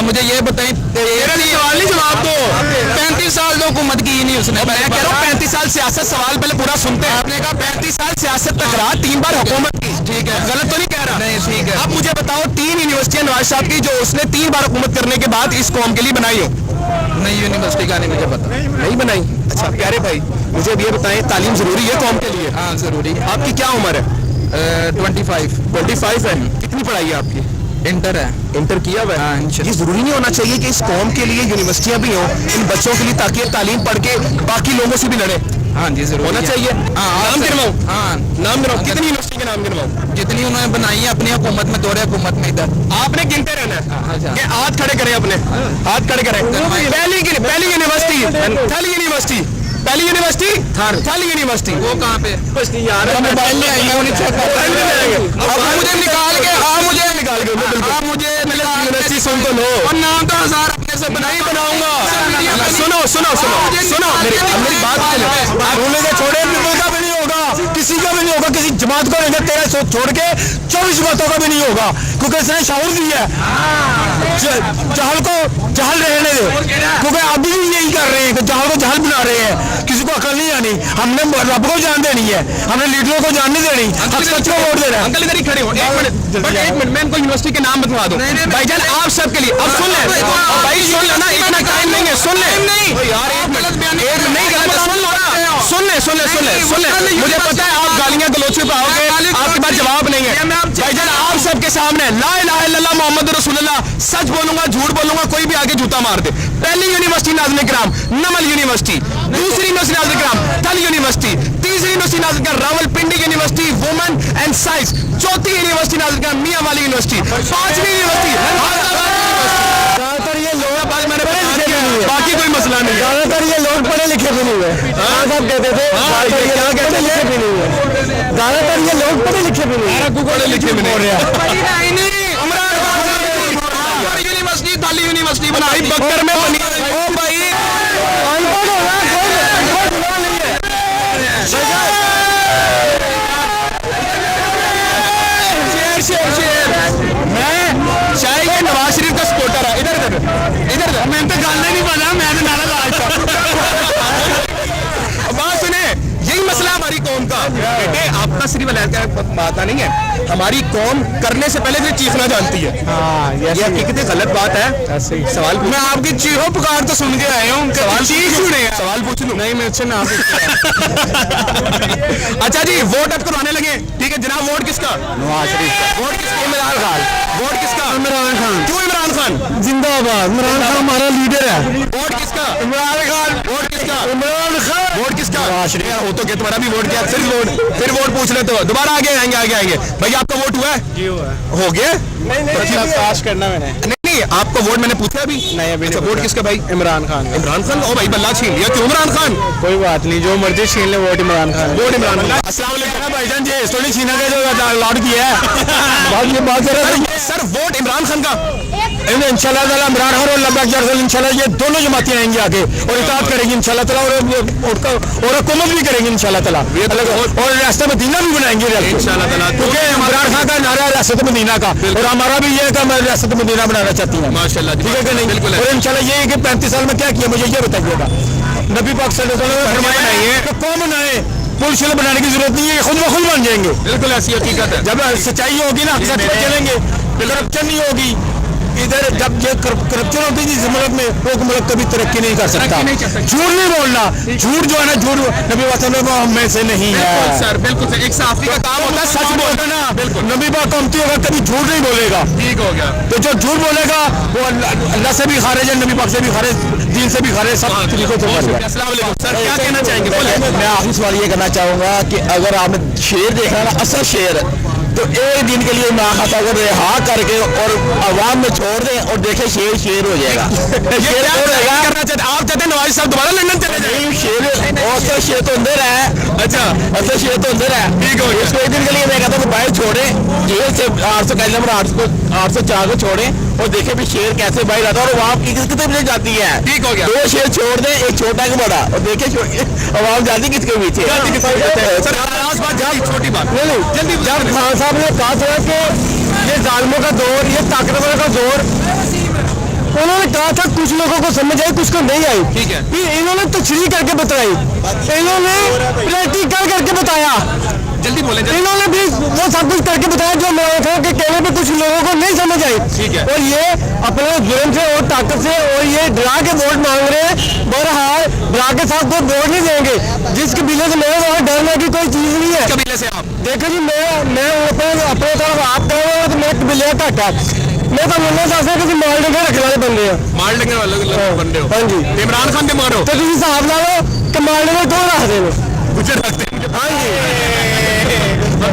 मुझे ये बताइए सवाल नहीं जवाब दो 35 साल जो हुकूमत की नहीं उसने मैं कह रहा हूँ 35 साल सियासत सवाल पहले पूरा सुनते हैं। आपने कहा 35 साल सियासत तक रहा 3 बार हुकूमत की ठीक है गलत तो नहीं कह रहा? नहीं ठीक है अब मुझे बताओ 3 यूनिवर्सिटियां नवाज साहब की जो उसने 3 बार हुकूमत करने के बाद इस कौम के लिए बनाई हो। नई यूनिवर्सिटी का नहीं मुझे पता नहीं बनाई। अच्छा प्यारे भाई मुझे अब ये बताएं तालीम जरूरी है कौम के लिए? हाँ जरूरी है। आपकी क्या उम्र है? 25 25 है। कितनी पढ़ाई है आपकी? इंटर है। इंटर किया हुआ है। ये जरूरी नहीं होना चाहिए कि इस कौम के लिए यूनिवर्सिटियां भी हों इन बच्चों के लिए, ताकि ये तालीम पढ़ के बाकी लोगों से भी लड़े? हाँ जी जरूर होना चाहिए। नाम गिनवाऊं? हाँ नाम गिनवाऊं? कितनी यूनिवर्सिटी के नाम गिनवाऊं? जितनी उन्होंने बनाई है अपनी हुकूमत में, दौरे हुकूमत में इधर। आपने गिनते रहना है अच्छा। कि हाथ खड़े करें अपने, हाथ खड़े करें। पहली यूनिवर्सिटी, थल यूनिवर्सिटी, पहली यूनिवर्सिटी थल यूनिवर्सिटी। वो कहाँ पे? यार मोबाइल में आएंगे, उन्हें चेक मुझे निकाल के, मुझे निकाल के मुझे यूनिवर्सिटी सुन तो लो। और नाम तो हजार अपने से नहीं बनाऊंगा। सुनो सुनो सुनो सुनो, मेरी बात सुनो। आप बोलेंगे छोड़े, का भी नहीं होगा, किसी का भी नहीं होगा, किसी जमात को नहीं, तेरा छोड़ के 24 जमातों का भी नहीं होगा, क्योंकि इसने शऊर दिया है। जहल को जहल रहने दे, क्योंकि अभी भी यही कर रहे हैं कि जहल को जहल बना रहे हैं। किसी को अकल नहीं आनी, हमने रब को जान देनी है, हमने लीडरों को जान नहीं देनी, हम सच को वोट दे रहे हैं। अंकल इधर ही खड़े हो, एक मिनट मैं इनको यूनिवर्सिटी के नाम बतवा दूं भाईजान आप सबके लिए। अब सुन ले भाई, सुन लेना, इतना टाइम नहीं है, सुन ले यार, एक मिनट नहीं गलत, सुन लो ना, सुन ले। मुझे पता है आप गालियां गलोचे पे आओगे, आपके पास जवाब नहीं है भाईजान। आप सबके सामने ला इलाहा इल्लल्लाह मोहम्मद रसूलुल्लाह, सच बोलूंगा झूठ बोलूंगा, कोई भी आगे जूता मार दे। पहली यूनिवर्सिटी नाज़िम इकराम नमल यूनिवर्सिटी, दूसरी यूनिवर्सिटी नाज़िम इकराम थल यूनिवर्सिटी, तीसरी university Nazim Ikram Rawalpindi university women and science, चौथी यूनिवर्सिटी नाज़िम इकराम मियां वाली यूनिवर्सिटी, पांचवी यूनिवर्सिटी। ज्यादातर ये लोग मैंने बाकी कोई मसला नहीं है। ज्यादातर ये लोग पढ़े लिखे भी नहीं है। साहब कहते थे क्या कहते लिखे भी नहीं है। ज्यादातर ये लोग पढ़े लिखे भी नहीं है। पढ़े लिखे भी नहीं यूनिवर्सिटी ताली यूनिवर्सिटी बनाई बकर में बनी। ओ भाई अनपढ़ होना कोई गुनाह नहीं है। शेर मैं शायद ये नवाज शरीफ का सपोर्टर है। इधर मैं तो गाना नहीं बना, मैं तो नारा बात सुने, यही मसला हमारी कौम का। बेटे आपका सिर्फ बात नहीं है, हमारी कौम करने से पहले चीखना जानती है। ये हकीकत गलत बात है। सवाल मैं आपकी चीखों पुकार तो सुन के आया हूँ, सवाल सवाल पूछ लूँ? नहीं मैं ना अच्छा जी, वोट अब करवाने लगे, ठीक है जनाब। वोट किसका? नवाज शरीफ का। वोट किसका? इमरान खान। वोट किसका? इमरान खान। क्यों इमरान खान? जिंदाबाद, इमरान खान हमारा लीडर है। वोट किसका? इमरान खान। वोट किसका? इमरान खान। वोट किसका? हो तो क्या तुम्हारा भी वोट क्या? सिर्फ वोट, फिर वोट पूछ लेते हो, दोबारा आगे आएंगे। भैया आपका वोट हुआ है? जी हुआ है। हो गया? नहीं पास करना मैंने। नहीं आपका वोट मैंने पूछा अभी नहीं, अभी अच्छा, वोट किसका भाई? इमरान खान। इमरान खान। ओ भाई बल्ला छीन लिया, क्यों इमरान खान? कोई बात नहीं, जो मर्जी छीन ले, वोट इमरान खान। वोट इमरान खान। अस्सलाम वालेकुम भाईजान जी, इस तो नहीं छीना गया जो लॉट किया है। बात कर रहे हैं सर, वोट इमरान खान का। इंशाल्लाह ताला इमरान खान और लब्बैक जरसल इंशाल्लाह ये दोनों जमातें आएंगी आगे और इताअत करेंगी इंशाल्लाह ताला, और हुकूमत भी करेंगी इंशाल्लाह ताला, और रास्ता मदीना भी बनाएंगे इंशाल्लाह ताला, क्योंकि इमरान खान का नारा है रियासत मदीना का, और हमारा भी ये है कि हम रियासत मदीना बनाना चाहती हैं माशाल्लाह, ठीक है कि नहीं? और इंशाल्लाह ये है कि 35 साल में क्या किया मुझे ये बताइएगा। नबी पाक सल्लल्लाहु अलैहि वसल्लम ने फरमाया तो कौन बनाए, पुल शिल बनाने की जरूरत नहीं है, खुद ब खुद बन जाएंगे। बिल्कुल ऐसी हकीकत है, जब सच्चाई होगी ना सच पे चलेंगे, करप्शन नहीं होगी इधर, जब ये करप्शन होती है जिस मुल्क में, वो मुल्क कभी तरक्की नहीं कर सकता। झूठ नहीं बोलना, झूठ जो है ना, झूठ नबी वसल्लम में से नहीं है सर। बिल्कुल एक साफी का काम होता है सच बोलना ना। बिल्कुल नबी पाक कमती होगा, कभी झूठ नहीं बोलेगा, ठीक हो गया। तो जो झूठ बोलेगा वो अल्लाह से भी खारिज है, नबी पाक से भी खारिज, दीन से भी खारिज, सब तरीकों से खारिज है। अस्सलाम वालेकुम सर, क्या कहना चाहेंगे? मैं आखिरी सवाल ये करना चाहूंगा कि अगर आपने शेर देखा ना, असल शेर, तो एक दिन के लिए इमरान खान अगर रिहा करके और आवाम में छोड़ दें और देखे शेर शेर हो जाएगा। शेर हो जाएगा। करना चाहते आप चाहते हैं नवाज साहब दोबारा लंदन चले जाएं? नहीं शेर, और शेर तो अंदर है। अच्छा मतलब शेर तो अंदर है, ठीक हो गया। इसको एक दिन के लिए मैं कहता हूँ बाहर छोड़े, जेल से 800 कैद नंबर 804 को छोड़े और देखे भी शेर कैसे बाहर आता है और आवाम कितने बजे जाती है। ठीक हो गया। 2 शेर छोड़ दे, एक छोटा कि बड़ा, और देखे आवाम जाती किसके पीछे। छोटी बात जल्दी। जब खान साहब ने कहा था कि ये जालिमों का दौर, ये ताकतवर का दौर, उन्होंने कहा था कुछ लोगों को समझ आई, कुछ को नहीं आई। ठीक है। फिर इन्होंने तशरीह करके बताई, इन्होंने प्रैक्टिकल करके बताया। जल्दी बोले इन्होंने भी वो सब कुछ करके बताया जो इमरान खान के कहने पे कुछ लोगों को नहीं समझ आई। ठीक है। और ये अपने जुर्म से और ताकत से और ये डरा के वोट मांग रहे हैं। बहरहाल डरा के साथ कोई वोट नहीं देंगे। जिस कबीले से मेरे वहाँ डरने की कोई चीज नहीं है। कबीले से आप देखो जी मैं अपने तरफ आप कह रहे हो तो मैं कबीले का घट है। मैं तो मुन्ना चाहता हूँ कि माल डंगे रखने वाले बंदे हैं। मार लेंगे वाले बंदे हो। हाँ जी। इमरान खान के मारो तो तुम हिसाब ला लो कि माल डंगे दो रख देने। मुझे रखते हैं। हाँ जी।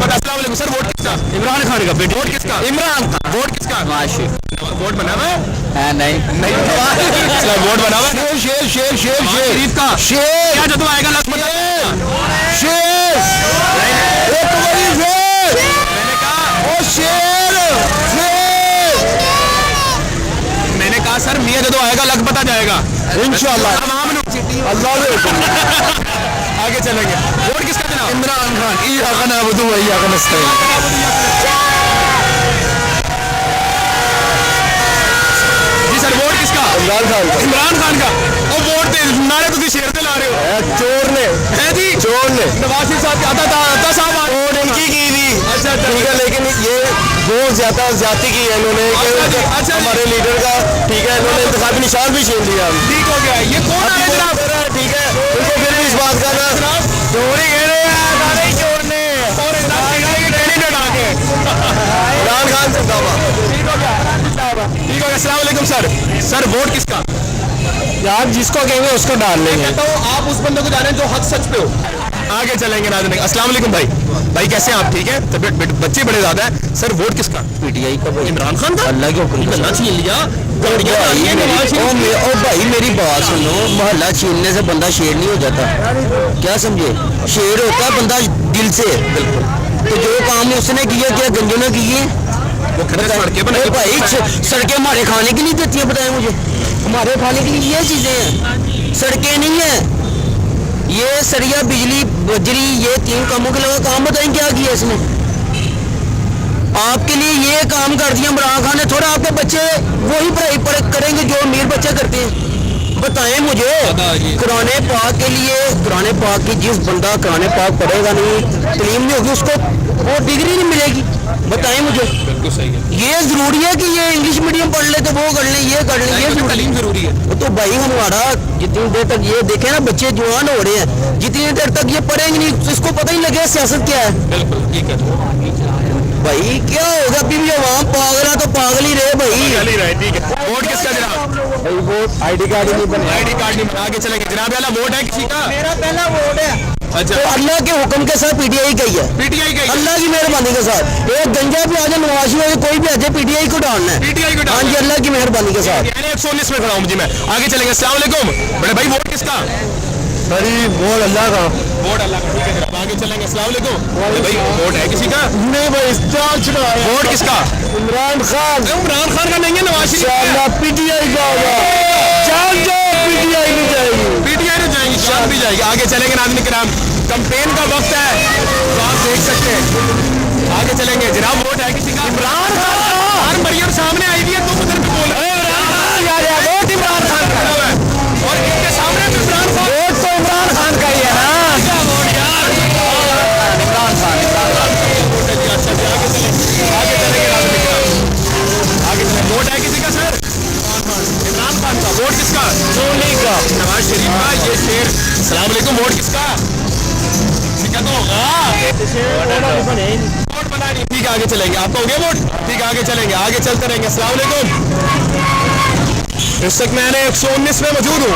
अस्सलाम वालेकुम सर, वोट किसका? इमरान खान का बेटे। वोट किसका? इमरान खान। वोट किसका? वोट बना हुआ है? नहीं नहीं वोट बना हुआ है? शेर शेर शेर नवाज शरीफ का शेर क्या जदों आएगा लग शेर एक बड़ी शेर मैंने कहा ओ शेर मैंने कहा सर मियाँ जदों आएगा लग पता जाएगा इंशाल्लाह अल्लाह ने आगे चलेंगे। वोट किसका जनाब? इमरान खान ई हकन अबदू वही हकन जी सर, वोट किसका? इमरान खान का। इमरान खान का। और वोट दे नारे तो शेर से ला रहे हो चोर ने है जी। चोर ने नवाज शरीफ साहब आता था, आता साहब वोट इनकी की थी। अच्छा ठीक है, लेकिन ये बहुत ज्यादा ज्यादा की है इन्होंने कि अच्छा जी। हमारे लीडर का। ठीक है, इन्होंने इंतखाबी निशान भी छीन लिया। ठीक हो गया। ये कौन आ रहा है जनाब? ठीक है, उनको फिर भी इस बात का ना जनाब चोरी कह रहे हैं, सारे चोर ने। और कैंडिडेट आगे इमरान खान से दावा। ठीक हो गया। अस्सलाम वालेकुम सर। सर वोट किसका? यार जिसको कहेंगे उसको डाल लेंगे। कहता हूँ आप उस बंदे को जाने जो हक सच पे हो। आगे चलेंगे नाज़रीन। अस्सलाम वालेकुम भाई। भाई कैसे हैं आप? ठीक है। तबीयत बच्चे बड़े ज्यादा है। सर वोट किसका? पीटीआई का इमरान खान का। अल्लाह के हुक्म गला छीन लिया। ओ भाई मेरी बात सुनो, मोहल्ला छीनने से बंदा शेर नहीं हो जाता, क्या समझे? शेर होता है बंदा दिल से। बिल्कुल। तो जो काम उसने किया क्या गंजों ने किए? वो सड़कें अरे भाई सड़कें हमारे खाने की नहीं देती है, बताएं मुझे। हमारे खाने के लिए ये चीजें हैं, सड़कें नहीं है। ये सरिया बिजली बजरी ये 3 कामों के अलावा काम बताएं क्या किया इसने? आपके लिए ये काम कर दिया इमरान खान ने। थोड़ा आपके बच्चे वही पढ़ाई करेंगे जो अमीर बच्चे करते हैं? बताएं मुझे। कुराने पाक के लिए, कुराने पाक की जिस बंदा कुराने पाक पढ़ेगा नहीं, तलीम नहीं होगी, उसको वो डिग्री नहीं मिलेगी। बताएं मुझे। बिल्कुल सही है। ये जरूरी है कि ये इंग्लिश मीडियम पढ़ ले तो वो कर ले, ये कर ले, ये तालीम जरूरी है। वो तो भाई हमारा जितनी देर तक ये देखे ना बच्चे जवान हो रहे हैं, जितनी देर तक ये पढ़ेंगे नहीं तो इसको पता ही लगे सियासत क्या है। बिल्कुल ठीक है भाई क्या होगा? अभी भी वहाँ पागल है तो पागल ही रहे भाई। चल ही रहा है। ठीक है। वोट किसका जनाब? भाई वोट आईडी कार्ड ही नहीं बने। आईडी कार्ड नहीं बना। आगे चलेंगे जनाब। वाला वोट है किसी का? मेरा पहला वोट है। अच्छा तो अल्लाह के हुक्म के साथ पीटीआई का ही है, पीटीआई का। अल्लाह की मेहरबानी के साथ। एक गंजा भी आ जाए, नवाशी हो जाए, कोई भी आ जाए, पीटीआई को डालना है। पीटीआई को हाँ जी, अल्लाह की मेहरबानी के साथ। 119 में खड़ा हूँ जी मैं। आगे चलेंगे। अस्सलाम वालेकुम बड़े भाई। वोट किसका? सरी वोट अल्लाह का। वोट अल्लाह का। ठीक है जनाब। आगे चलेंगे। अस्सलाम वालेकुम बड़े भाई। वोट है किसी का? नहीं भाई चाल चुना है। वोट किसका? इमरान खान। इमरान खान का नहीं है, नवाज शरीफ का है। इंशाअल्लाह पीटीआई का होगा। चाल जो पीटीआई नहीं जाएगी। पीटीआई में जाएंगी, शान भी जाएगी। आगे चलेंगे नाज़रीन किराम। कैंपेन का वक्त है तो आप देख सकते हैं। आगे चलेंगे जनाब। वोट है किसी का? इमरान खान। मरियम सामने आई हुई है, तुम उधर पे बोल रहे हो। वोट इमरान खान का है और इनके सामने भी इमरान खान। वोट तो इमरान खान का ही है ना। क्या वोट यार? इमरान खान। वोट है जी। अच्छा जी। आगे चलेंगे। आगे चलेंगे नाज़रीन किराम। आगे चलेंगे। वोट है किसी का सर? इमरान खान का। वोट किसका? सोनी का। नवाज शरीफ का। ये शेर। अस्सलाम वालेकुम। वोट किसका? दिक्कत होगा। वोट बना नहीं। ठीक है आगे चलेंगे। आपका हो गया वोट? ठीक है आगे चलेंगे। आगे चलते रहेंगे। अस्सलाम वालेकुम। इस वक्त मैंने 119 में मौजूद हूँ।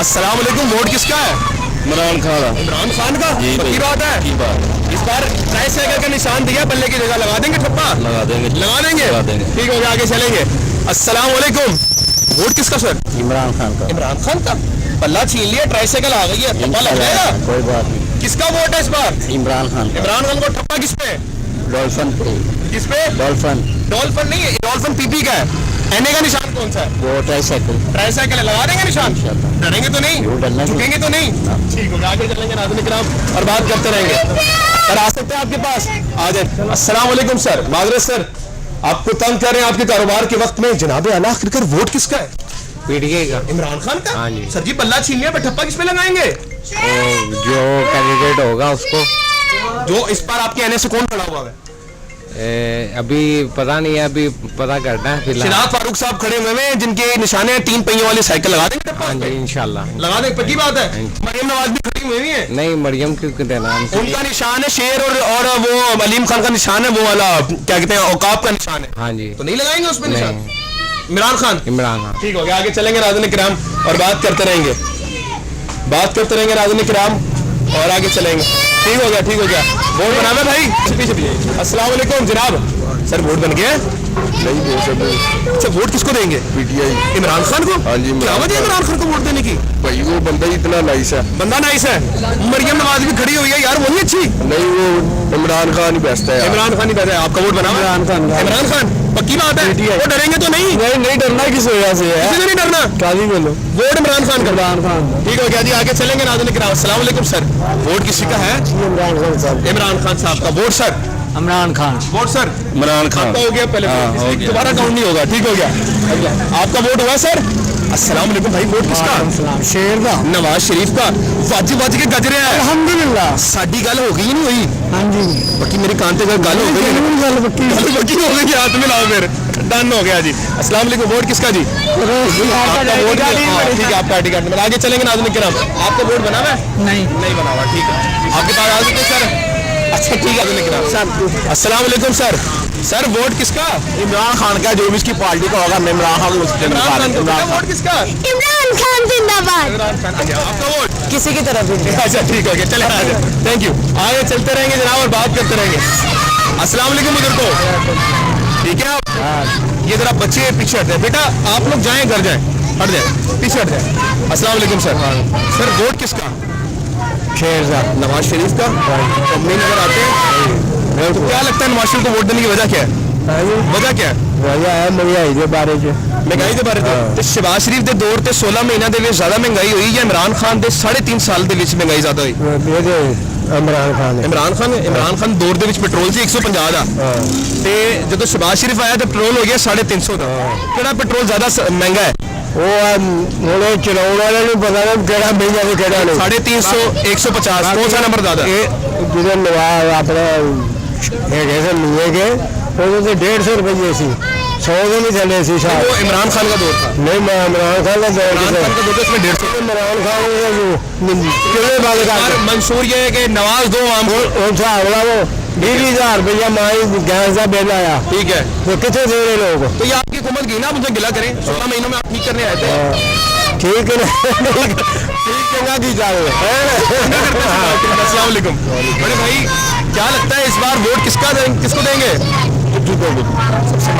अस्सलाम वालेकुम। वोट किसका है? इमरान खान। इमरान खान का। पक्की बात है। इस बार ट्राई साइकिल का निशान दिया, बल्ले की जगह लगा देंगे ठप्पा। लगा देंगे। लगा देंगे। ठीक हो गया। आगे चलेंगे। अस्सलाम वालेकुम। वोट किसका सर? इमरान खान का। इमरान खान का। पल्ला छीन लिया, ट्राई साइकिल आ गई है, ठप्पा लग जाएगा। कोई बात नहीं। किसका वोट है इस बार? इमरान खान का। इमरान खान को ठप्पा किस पे? डॉल्फिन पे। किस पे? डॉल्फिन। डॉल्फिन नहीं है, डॉल्फिन पीपी का है। एनए का निशान कौन सा है? वो ट्राईसाइकिल। ट्राई साइकिल लगा देंगे निशान। डरेंगे तो नहीं, डरना नहीं। झुकेंगे तो नहीं। ठीक होगा। आगे चलेंगे नाज़रीन किराम और बात करते रहेंगे। सर आ सकते हैं आपके पास? आ जाए। अस्सलाम वालेकुम सर। माजरत सर, आपको तंग कर रहे हैं आपके कारोबार के वक्त में। जनाब आला आखिरकार वोट किसका है? पीटीआई का। इमरान खान का। हाँ जी। सर जी बल्ला छीन लिया, ठप्पा किस पे लगाएंगे? जो कैंडिडेट होगा उसको। जो इस बार आपके आने से कौन खड़ा हुआ है? अभी पता नहीं है, अभी पता करना है फिलहाल। शिनाज फारूक साहब खड़े हुए हैं जिनके निशाने हैं 3 पहियों वाली साइकिल। लगा देंगे हाँ जी इंशाल्लाह लगा देंगे, पक्की बात है। मरियम नवाज भी खड़ी हुई है, नहीं मरियम क्यों देना हमसे? उनका निशान है शेर और वो अलीम खान का निशान है, वो वाला क्या कहते हैं औकाफ का निशान है। हाँ जी तो नहीं लगाएंगे उसमें निशान? नहीं। इमरान खान ठीक हो गया। आगे चलेंगे नाज़रीन किराम और बात करते रहेंगे नाज़रीन किराम और आगे चलेंगे। ठीक हो गया। वोट बनाना भाई, पीछे। अस्सलाम वालेकुम जनाब। सर वोट बन गया? नहीं बोल सकते। अच्छा वोट किसको देंगे? पीटीआई। इमरान खान को? हाँ जी, क्या वजह है इमरान खान को वोट देने की? भाई वो बंदा ही इतना नाइस है। बंदा नाइस है। मरियम नवाज भी खड़ी हुई है यार, वही अच्छी। नहीं वो इमरान खान ही बेस्ट है। इमरान खान ही कहते हैं। आपका वोट बना? इमरान खान पक्की बात है। वो डरेंगे तो नहीं? नहीं डरना किस वजह से है? किसी से नहीं डरना। क्या भी बोलो, वोट इमरान खान का। इमरान खान। ठीक हो गया जी। आगे चलेंगे नाज़रीन किराम। अस्सलाम वालेकुम सर। वोट किसी का है? इमरान खान साहब। इमरान खान साहब का vote sir. Imran Khan. Vote sir Imran Khan आपका हो गया पहले वोट, इसलिए दोबारा काउंट नहीं होगा। ठीक हो गया। आपका वोट हुआ सर? अस्सलाम वालेकुम भाई। वोट किसका? शेर का। नवाज शरीफ का। वाजी के गज रहे हैं। अल्हम्दुलिल्लाह। साडी गल हो गई नहीं हुई? हाँ जी बाकी मेरी कान पे गल हो गई है। गल पक्की। बकी हो गई, हाथ मिलाओ फिर। डन हो गया जी। अस्सलाम वालेकुम। वोट किसका जी? आपका वोट? हाँ, ठीक है आपका आईडी कार्ड नंबर। आगे चलेंगे नाज़रीन किराम। आपका वोट बना हुआ है? नहीं बना हुआ। ठीक है आपके पास आ सकते सर? अच्छा ठीक है नाज़रीन किराम। अस्सलाम वालेकुम सर। सर वोट किसका? इमरान खान का, जो भी इसकी पार्टी का होगा। इमरान खान का वोट किसका? इमरान खान जिंदाबाद। इमरान खान। आपका वोट किसी की तरफ भी। अच्छा ठीक हो गया। चले आगे, थैंक यू। आगे चलते रहेंगे जनाब और बात करते रहेंगे। अस्सलाम वालेकुम बुजुर्गों, ठीक है आप? ये जरा बच्चे पीछे हट जाए। बेटा आप लोग जाएं, घर जाएं, हट जाए, पीछे हट जाए। अस्सलाम वालेकुम सर। सर वोट किसका? शेर साहब। नवाज शरीफ का। अपने नजर आते हैं तो क्या लगता है नवाज शरीफ को वोट देने की वजह क्या है? वजह क्या है? वजह है महंगाई के बारे में। महंगाई के बारे में तो शहबाज शरीफ के दौर ते 16 महीनों के ज्यादा महंगाई हुई या इमरान खान के 3.5 साल के महंगाई ज्यादा हुई? इमरान खान दौर के पेट्रोल से 150 का ते जो शहबाज शरीफ आया तो पेट्रोल हो गया 350 का। केड़ा पेट्रोल ज्यादा महंगा है? वो चलाने वाले नहीं पता ना केड़ा महंगा तो केड़ा नहीं। 350 150 कौन सा नंबर ज्यादा? जिधर नवाज अपना लुए के वो 150 रुपये सी 100 के नहीं चले सी शायद। वो इमरान खान का दौर था। नहीं मैं इमरान खान का दौर इमरान खान का दौर था, इसमें 150। इमरान खान मंशूर ये है कि नवाज दो आम उनसा अगला वो 20,000 रुपया माई गैस का बिल आया। ठीक है तो कितने दे रहे लोग? तो ये आपकी हुकूमत की ना, मुझे गिला करें 16 महीनों में आप ठीक करने आए थे। ठीक है ठीक चंगा की जाए। अस्सलाम वालेकुम। बड़े भाई क्या लगता है इस बार वोट किसको देंगे? सबसे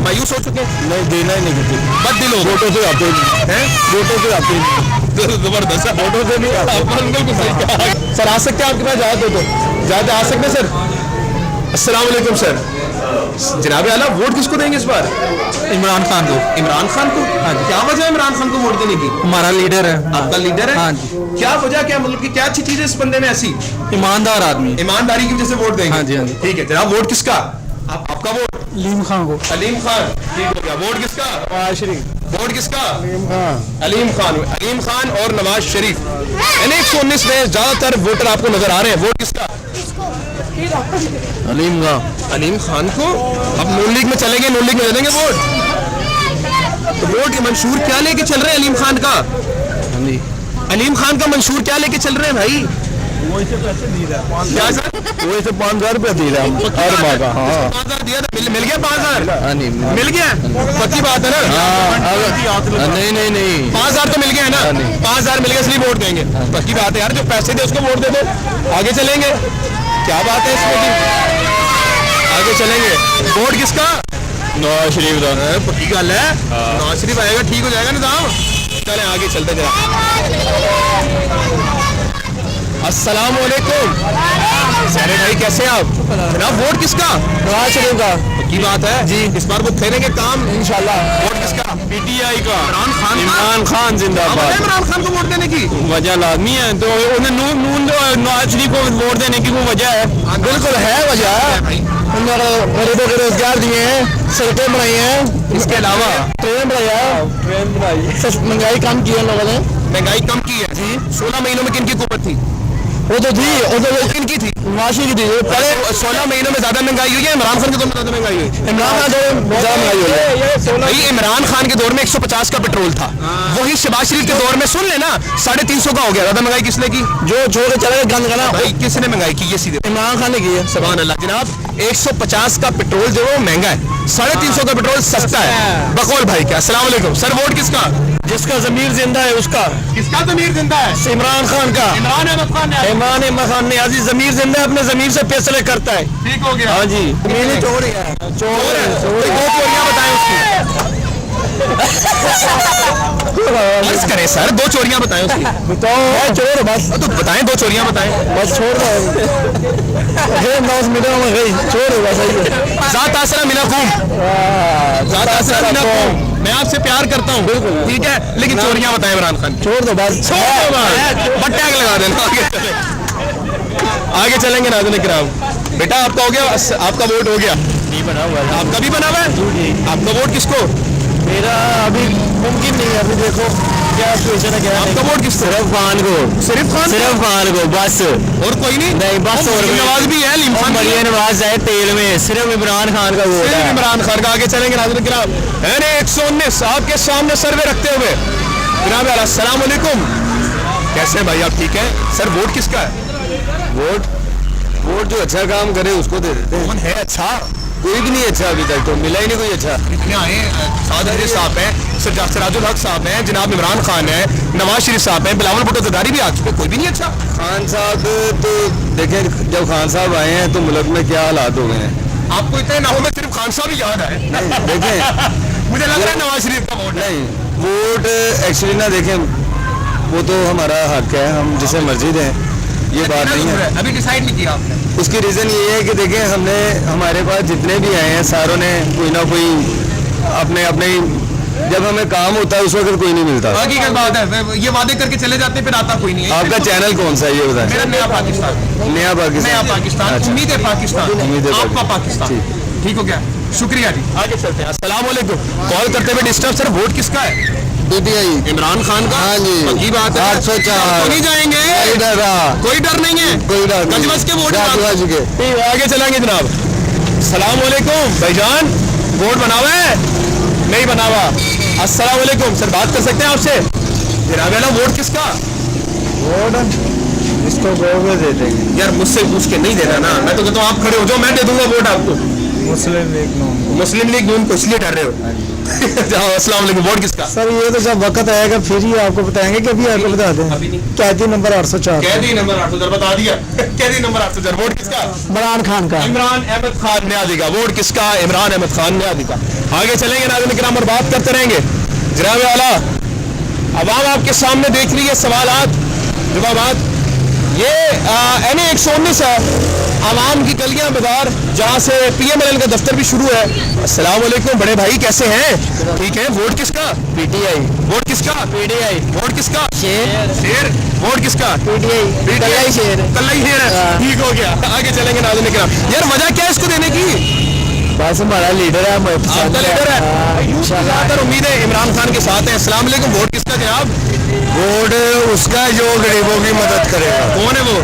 मायूस हो चुके हैं। नहीं देना ही नहीं किसी बद दिल हो गए। वोटों से आते हैं, वोटों से आते हैं। जबरदस्त है। वोटों से नहीं आते। बिल्कुल सही कहा। सर आ सकते हैं आपके पास? जाते आ सकते हैं सर। अस्सलाम वालेकुम सर। जनाब आला वोट किसको देंगे इस बार? इमरान खान को। इमरान खान को? क्या वजह है इमरान खान को वोट देने की? हमारा लीडर है। आपका लीडर है? हाँ जी। क्या वजह, क्या मतलब कि क्या अच्छी चीज है इस बंदे में ऐसी? ईमानदार आदमी। ईमानदारी की वजह से वोट देंगे? हाँ जी, हाँ जी। ठीक है जनाब। वोट किसका? आपका वोट? अलीम खान को। अलीम खान। ठीक हो गया। वोट किसका? नवाज शरीफ। वोट किसका? अलीम खान। अलीम खान और नवाज शरीफ। 119 में ज्यादातर वोटर आपको नजर आ रहे हैं। वोट किसका? अलीम खान को। अब नून लीग में चलेंगे, नून लीग में दे देंगे वोट। तो वोट मंशूर क्या लेके चल रहे हैं अलीम खान का? अलीम खान का मंशूर क्या लेके चल रहे हैं भाई? क्या सर? वो इसे 5,000 रुपया दी रहा हर माह का। हाँ 5,000 दिया था, मिल गया 5,000? मिल गया? पक्की बात है ना? नहीं 5,000 तो मिल गया है ना? 5,000 मिल गया इसलिए वोट देंगे। पक्की बात है यार, जो पैसे दे उसको वोट दे दो। आगे चलेंगे, क्या बात है इसमें की? आगे चलेंगे। वोट किसका? नवाज शरीफ का। पक्की गल है। नवाज शरीफ आएगा, ठीक हो जाएगा निजाम। चले आगे चलते जरा। अस्सलाम वालेकुम। सारे भाई कैसे हैं आप? जनाब वोट किसका? नवाज शरीफ का। की बात है जी। इस बार वो करेंगे काम इंशाल्लाह। वोट किसका? पीटीआई का। इमरान खान जिंदाबाद। इमरान खान को वोट देने की वजह लाजमी है, तो उन्हें नून नवाज शरीफ को वोट देने की वो वजह है। बिल्कुल है वजह। गरीबों को रोजगार दिए हैं, सड़कें बनाई हैं, इसके अलावा ट्रेन बनाई, महंगाई कम की है लोगों ने। महंगाई कम की है जी। 16 महीनों में किनकी हुकूमत थी? वो तो थी, वो तो किनकी थी? नवाशी की थी। पहले 16 महीनों में ज्यादा महंगाई हुई है, इमरान खान के दौर में ज्यादा महंगाई हुई? इमरान खान जो ज्यादा महंगाई हुई है। भाई इमरान खान के दौर में 150 का पेट्रोल था, वही शहबाज शरीफ के दौर में सुन लेना 350 का हो गया। ज्यादा महंगाई किसने की? जो छोड़ के चले गए गंद का ना, भाई किसने महंगाई की? ये सीधे इमरान खान ने की है। सुभान अल्लाह। जनाब 150 का पेट्रोल जो है वो महंगा है, 350 का पेट्रोल सस्ता है। बकौल भाई क्या? अस्सलाम वालेकुम सर। वोट किसका? जिसका जमीर जिंदा है उसका। किसका जमीर जिंदा है? इमरान खान का। इमरान अहमद खान ने। इमरान अहमद खान ने अजी जमीर जिंदा है, अपने जमीर से फैसले करता है। ठीक हो गया। हाँ जी, मेरी चोर है, चोर है। कोई दो चोरियां बताएं उसकी। बस करें सर, दो चोरियां बताएं उसकी। बताओ चोर बस, तो बताएं, दो चोरियां बताएं। बस छोड़ दो। नौज मिला में गई छोड़ है बस यही। ज़ात आसरा मिनाकुम, ज़ात आसरा मिनाकुम। मैं आपसे प्यार करता हूँ, ठीक है, लेकिन चोरियां बताएं इमरान खान की। छोड़ दो बस, बट्टे आग लगा देना। आगे चलेंगे नाज़रीन किराम। बेटा आपका हो गया, आपका वोट हो गया? नहीं बना हुआ है। आपका भी बना हुआ है? आपका वोट किसको? मेरा अभी मुमकिन नहीं है, अभी देखो क्या सिचुएशन है, क्या आपका वोट किसको? सिर्फ खान को, सिर्फ खान? सिर्फ खान को बस, और कोई नहीं? नहीं बस। और नवाज भी है, लिम्फा भी है। मरियम नवाज है तेल में, सिर्फ इमरान खान का वोट सिर्फ है। इमरान खान का। आगे चलेंगे नाज़रीन किराम। यानी 119 आपके सामने सर्वे रखते हुए जनाब अस्सलाम वालेकुम, कैसे हैं भाई आप? ठीक है सर। वोट किसका है? वोट जो अच्छा काम करे उसको दे देते हैं। कौन है अच्छा? कोई भी नहीं अच्छा, अभी तक तो मिला ही नहीं कोई अच्छा। इतने आए, साद हजरी साहब हैं, सिराजुल हक साहब हैं, जनाब इमरान खान है, नवाज शरीफ साहब हैं, बिलावल भुट्टो ज़रदारी भी आ चुके, कोई भी नहीं अच्छा। खान साहब तो देखें, जब खान साहब आए हैं तो मुल्क में क्या हालात हो गए हैं। आपको इतने नामों में सिर्फ खान साहब ही याद है? देखें मुझे लग रहा है नवाज शरीफ का वोट है। नहीं, वोट एक्चुअली ना देखें, वो तो हमारा हक है, हम जिसे मर्जी दें, ये बात नहीं है। अभी डिसाइड नहीं किया आपने? उसकी रीज़न ये है कि देखें, हमने हमारे पास जितने भी आए हैं सारों ने कोई ना कोई अपने अपने, जब हमें काम होता है उस वक्त कोई नहीं मिलता। हकीकत बात है, ये वादे करके चले जाते हैं, फिर आता कोई नहीं है। आपका चैनल कौन सा है ये बताएं? मेरा नया पाकिस्तान। नया पाकिस्तान। नया पाकिस्तान, अच्छा। उम्मीद है पाकिस्तान, उम्मीद है आपका पाकिस्तान। ठीक हो गया, शुक्रिया जी। आगे चलते हैं। अस्सलाम वालेकुम। कॉल करते हुए डिस्टर्ब। सर वोट किसका है? PTI इमरान खान का। हाँ जी, पक्की बात है। 804 तो नहीं जाएंगे, कोई डर रहा, कोई डर नहीं है, कोई डर नहीं। गजबस के वोट गजबस के। ठीक है, आगे चलेंगे जनाब। सलाम वालेकुम भाईजान, वोट बना हुआ है? नहीं बना हुआ। अस्सलाम वालेकुम सर, बात कर सकते हैं आपसे? जनाब वाला वोट किसका? वोट इसको कहोगे दे देंगे। यार मुझसे पूछ के नहीं देना ना, मैं तो कहता हूँ आप खड़े हो जाओ, मैं दे दूंगा वोट आपको। मुस्लिम लीग नून। मुस्लिम लीग नून को इसलिए डर रहे हो? जाओ, अस्सलाम वालेकुम। वोट किसका? सर ये तो जब वक्त आएगा फिर ही आपको बताएंगे कि अभी आपको बता दें। अभी नहीं। कैदी नंबर 804। कैदी नंबर 804 बता दिया। कैदी नंबर 804। वोट किसका? इमरान खान का। इमरान अहमद खान न्याजी का। वोट किसका? इमरान अहमद खान न्याजी का। आगे चलेंगे नाज़रीन किराम और बात करते रहेंगे। जनाब आला अवाम आपके सामने देख रही है, सवालात जवाबात। ये NA 119 है, आवाम की गलियां बाजार, जहाँ से PMLN का दफ्तर भी शुरू है। अस्सलाम वालेकुम बड़े भाई, कैसे हैं? ठीक है। वोट किसका? PTI। वोट किसका? PTI। वोट किसका? शेर। शेर। वोट किसका? PTI। कल्ला ही शेर है। कल्ला ही शेर है। ठीक हो गया। आगे चलेंगे नाज़रीन किराम। यार वजह क्या है इसको देने की? बस हमारा लीडर है, आपका लीडर है, ज़्यादातर उम्मीद है इमरान खान के साथ है। अस्सलाम वालेकुम। वोट किसका जनाब? वोट उसका जो गरीबों की मदद करेगा। कौन है वो?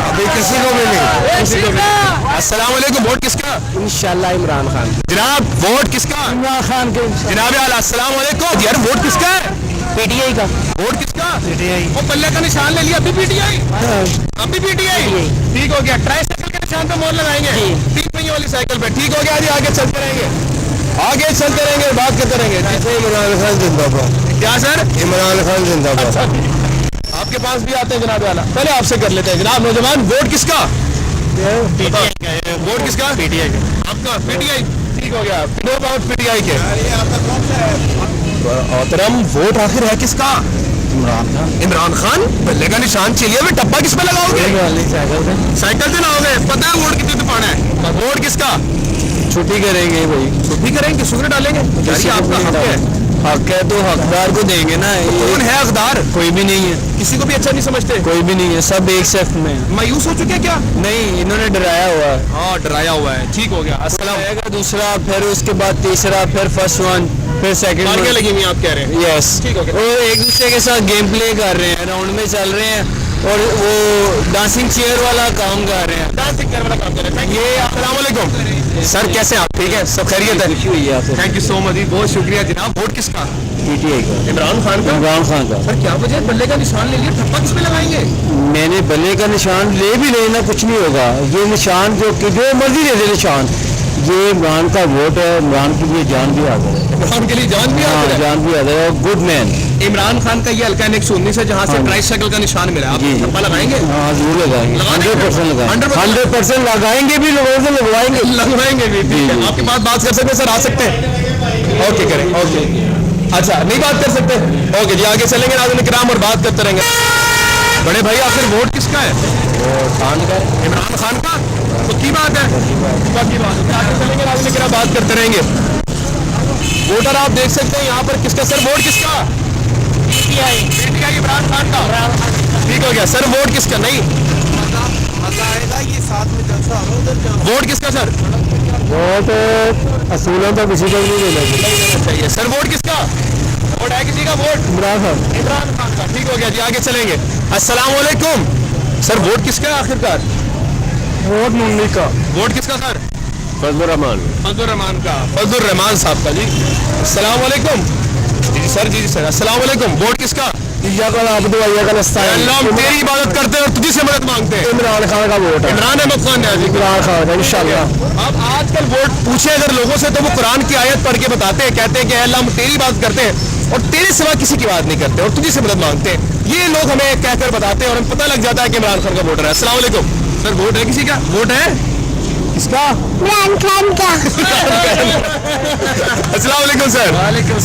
अभी किसी को भी नहीं, किसी को भी। अस्सलाम वालेकुम। वोट किसका? इंशाल्लाह इमरान खान। जनाब वोट किसका? इमरान खान के। जनाब आला अस्सलाम वालेकुम। यार वोट किसका है? PTI का। वोट किसका? PTI। वो पल्ले का निशान ले लिया, अभी PTI। अभी PTI। ठीक हो गया। ट्राईसाइकिल के निशान पे मोहर लगाएंगे, 3 पहियों वाली साइकिल पे। ठीक हो गया जी। आगे चलते रहेंगे, आगे चलते रहेंगे, बात करते रहेंगे। इमरान खान जिंदाबाद। क्या सर? इमरान खान जिंदाबाद। आपके पास भी आते हैं जनाब आला, पहले आपसे कर लेते हैं। जनाब नौजवान, वोट किसका? वोट किसका? PTI का। आपका PTI। ठीक हो गया। नो बाउट PTI के। मोहतरम वोट आखिर है किसका? इमरान खान। इमरान खान। बल्ले का निशान चाहिए, वे टप्पा किस पे लगाओगे? साइकिल से लाओगे? पता है वोट कितने पाना है? वोट किसका? छुट्टी करेंगे भाई, छुट्टी करेंगे, शुक्र डालेंगे। यार आपका हक है। हक है तो हकदार को देंगे ना। कौन है हकदार? कोई भी नहीं है, किसी को भी अच्छा नहीं समझते? कोई भी नहीं है, सब एक सेफ में। मायूस हो चुके हैं क्या? नहीं, इन्होंने डराया हुआ है। हाँ डराया हुआ है। ठीक हो गया। अस्सलाम। आएगा दूसरा, फिर उसके बाद तीसरा, फिर फर्स्ट वन, फिर सेकंड तालियां वन। लगी हुई हैं आप कह रहे हैं? यस, ठीक हो गया। वो एक दूसरे के साथ गेम प्ले कर रहे हैं, राउंड में चल रहे हैं, और वो डांसिंग चेयर वाला काम कर रहे हैं। डांसिंग करने वाला काम कर रहे हैं। ये अस्सलाम वालेकुम सर, कैसे हैं आप? ठीक है, सब खैरियत है? खुशी हुई है आपसे। थैंक यू सो मच, बहुत शुक्रिया जनाब। वोट किसका? पीटीआई का, इमरान खान का। इमरान खान का। सर क्या वजह है, बल्ले का निशान ले लिया, ठप्पा किस पे लगाएंगे? मैंने बल्ले का निशान ले भी लेना, कुछ नहीं होगा। ये निशान जो मर्जी दे दे निशान, ये इमरान का वोट है। इमरान के लिए जान भी आ गया, इमरान के लिए जान भी हाँ हाजिर है। जान भी आ गया। Good man. इमरान खान का ये हल्का 119 है जहाँ से हाँ। ट्राइसाइकिल का निशान मिला है। आप जी, जी। ठप्पा लगाएंगे? हाँ जरूर लगाएंगे, लगाएंगे? 100% लगाएंगे, 100% 100% लगाएंगे भी, लोगों से लगवाएंगे। लगवाएंगे भी। ठीक है, जी। आपके पास बात कर सकते हैं सर? आ सकते हैं? ओके करें, ओके। अच्छा नहीं बात कर सकते? ओके जी, आगे चलेंगे नाज़रीन किराम और बात करते रहेंगे। बड़े भाई आखिर वोट किसका है? खान का इमरान खान का। तो की बात है, पक्की बात है। आगे चलेंगे नाज़रीन किराम, बात करते रहेंगे। वोटर आप देख सकते हैं यहाँ पर किसका सर? वोट किसका? पीटीआई इमरान खान का। ठीक हो गया सर, वोट किसका? नहीं मजा आएगा, ये साथ में जलसा होगा उधर। वोट किसका सर? वोट असूलों तो किसी को भी नहीं देना चाहिए सर। वोट किसका? वोट है किसी का? वोट इमरान खान। इमरान खान का। ठीक हो गया जी, आगे चलेंगे। अस्सलाम वालेकुम सर, वोट किसका है आखिरकार? वोट मुन्नी का। वोट किसका सर? फजलुर रहमान। फजलुर रहमान का। फजलुर रहमान साहब का जी। अस्सलाम वालेकुम जी सर। जी सर, अस्सलाम वालेकुम। वोट किसका? अल्लाह हम तेरी इबादत करते हैं और तुझी से मदद मांगते हैं। इमरान खान का वोट है। इमरान अहमद खान है जी। इमरान खान है इंशाल्लाह। अब आजकल वोट पूछे अगर लोगों से तो वो कुरान की आयत पढ़ के बताते हैं, कहते हैं कि अल्लाह हम तेरी बात करते हैं और तेरे सिवा किसी की बात नहीं करते और तुझी से मदद मांगते हैं। ये लोग हमें कहकर बताते हैं और हमें पता लग जाता है कि इमरान खान का वोटर है। अस्सलाम वालेकुम सर, वोट है किसी का? वोट है किसका? इमरान खान का। अस्सलाम वालेकुम सर।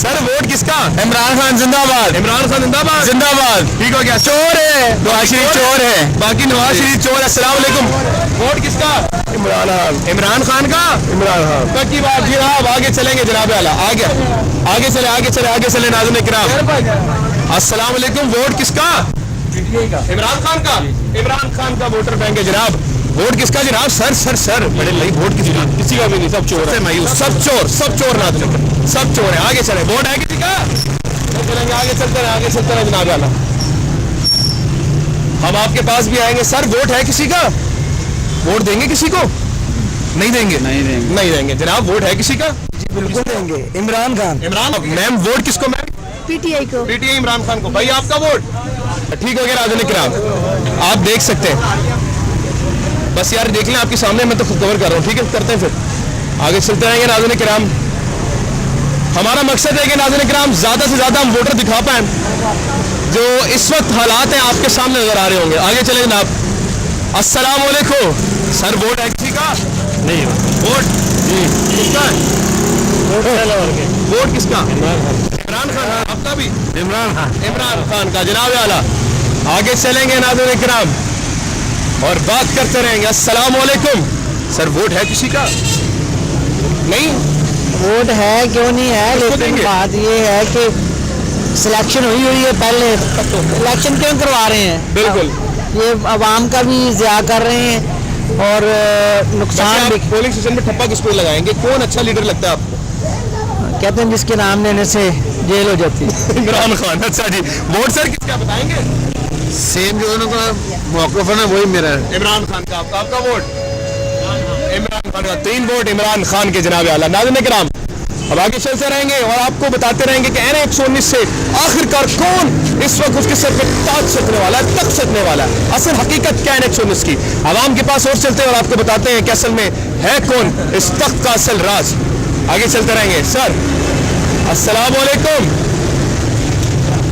सर वोट किसका? इमरान खान जिंदाबाद। इमरान खान जिंदाबाद। जिंदाबाद। ठीक हो गया। चोर है नवाज शरीफ, चोर है, बाकी नवाज शरीफ चोर है। अस्सलाम वालेकुम। वोट किसका? इमरान खान। इमरान खान का। इमरान खान। पक्की बात जी। हाँ, अब आगे चलेंगे जनाब आला। आगे आगे चले, आगे चले, आगे चले नाज़रीन किराम। अस्सलाम वालेकुम। वोट किसका? इमरान खान का। इमरान खान का वोटर बैंक है जनाब। वोट किसका जनाब? सर सर सर, बड़े भाई वोट किसका? किसी का भी नहीं, सब चोर है। मायूस, सब चोर, सब चोर नाज़रीन, सब चोर है। आगे चले, वोट है किसी का? चलेंगे, आगे चलते रहे, आगे चलते रहे जनाब आला। हम आपके पास भी आएंगे। सर वोट है किसी का? वोट देंगे किसी को? नहीं देंगे? नहीं देंगे। नहीं देंगे जनाब। वोट है किसी का? बिल्कुल देंगे। इमरान खान। इमरान। मैम वोट किसको? मैम पीटीआई को। पीटीआई इमरान खान को। भाई आपका वोट? ठीक हो गया नाज़रीन किराम, आप देख सकते हैं। बस यार देख लें, आपके सामने मैं तो खुद कवर कर रहा हूँ। ठीक है, करते हैं फिर आगे चलते रहेंगे नाज़रीन किराम। हमारा मकसद है कि नाज़रीन किराम ज़्यादा से ज़्यादा हम वोटर दिखा पाएं जो इस वक्त हालात हैं आपके सामने नजर आ रहे होंगे। आगे चले जनाब। अस्सलाम वालेकुम सर, वोट है किसी का? नहीं। वोट जी किसका है? वोट किसका? इमरान खान। आपका भी? इमरान खान। इमरान खान का जनाब आला। आगे चलेंगे नाज़रीन किराम और बात करते रहेंगे। अस्सलाम वालेकुम सर, वोट है किसी का? नहीं। वोट है क्यों नहीं है, किसको लेकिन देंगे? बात ये है कि सिलेक्शन हुई है पहले, इलेक्शन क्यों करवा रहे हैं? बिल्कुल। ये आवाम का भी ज़िया कर रहे हैं और नुकसान भी। पोलिंग स्टेशन में ठप्पा किस पे लगाएंगे? कौन अच्छा लीडर लगता है आपको? कहते हैं जिसके नाम लेने से जेल हो जाती है। इमरान खान। अच्छा जी, वोट सर किसका बताएंगे? सेम जो उनका मौक़िफ़ है ना, वही मेरा है। इमरान खान का। आपका वोट? इमरान खान का। 3 वोट इमरान खान के जनाब आला। नाज़रीन किराम अब आगे चलते रहेंगे और आपको बताते रहेंगे कि NA 119 से आखिरकार कौन इस वक्त उसके सर पे ताज सजने वाला है, तख्त सजने वाला है। असल हकीकत क्या है NA 119 की? आवाम के पास और चलते हैं और आपको बताते हैं कि असल में है कौन इस तख्त का असल राज। आगे चलते रहेंगे। सर अस्सलाम वालेकुम।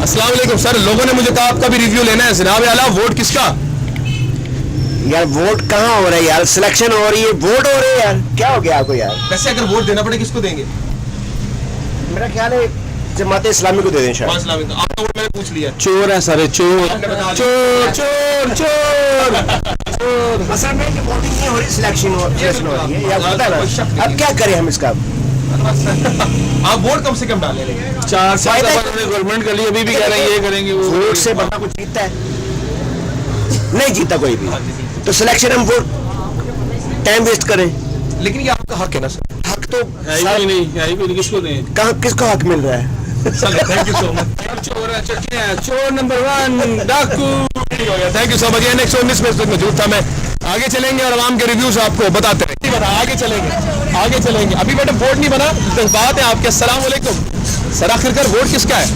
अस्सलाम वालेकुम सर, लोगों ने मुझे कहा आपका भी रिव्यू लेना है। जनाब आला, वोट किसका? यार वोट कहाँ हो रहा है यार? सिलेक्शन हो रही है, वोट हो रहे हैं यार। क्या हो गया आपको यार? वैसे अगर वोट देना पड़े किसको देंगे? मेरा ख्याल है जमात इस्लामी को दे दें शायद। इस्लामी का। आपका वोट मैंने पूछ लिया। चोर है सारे, चोर चोर चोर चोर। असल में वोटिंग नहीं हो रही, सिलेक्शन हो रही है यार, पता है ना। अब क्या करें हम इसका? आप वोट कम से कम डाले। 4 साल गवर्नमेंट कर ली, अभी भी कह रहे हैं ये करेंगे वो। वोट से बड़ा कुछ जीतता है? नहीं जीता कोई भी। तो सिलेक्शन हम वोट टाइम वेस्ट करें? लेकिन ये आपका हक है ना सर। हक तो है ही नहीं, किसको दें? कहाँ, किसको हक मिल रहा है? Thank you so much. चोर है, चोर नंबर 1 डाकू। ठीक हो गया, thank you so much. Next 19 में इस वक्त मौजूद था मैं। आगे चलेंगे और आवाम के रिव्यूज आपको बताते रहे। बता, आगे चलेंगे अभी बेटा वोट नहीं बना, बात है आपके। अस्सलाम वालेकुम सर, आखिरकार वोट किसका है?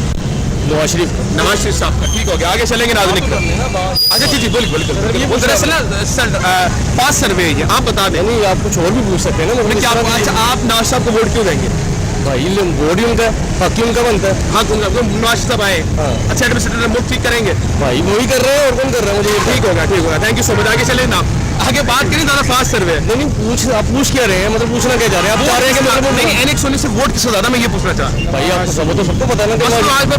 नवाज शरीफ साहब का। ठीक हो गया, आगे चलेंगे नाज़रीन। अच्छा जी बिल्कुल पास सर्वे है, आप बता दें। नहीं, आप कुछ और भी पूछ सकते हैं ना। क्या आप नवाज साहब को वोट क्यों देंगे? भाई वोट ही उनका हक ही उनका बनता है। हाँ, नवाज साहब आए, अच्छा एडमिनिस्ट्रेटर मुफ्त ठीक करेंगे। भाई वो ही कर रहे हैं और कौन कर रहा है? मुझे ठीक होगा, थैंक यू सो मच। आगे चले ना, आगे बात करें ज़्यादा फास्ट सर्वे। नहीं, आप पूछ क्या रहे हैं? मतलब पूछना क्या चाह रहे हैं? आप चाह रहे हैं कि मतलब नहीं NX 19 से वोट किसको ज्यादा, मैं ये पूछना चाह रहा हूँ। भाई आपको सबको पता है ना बस कि आज में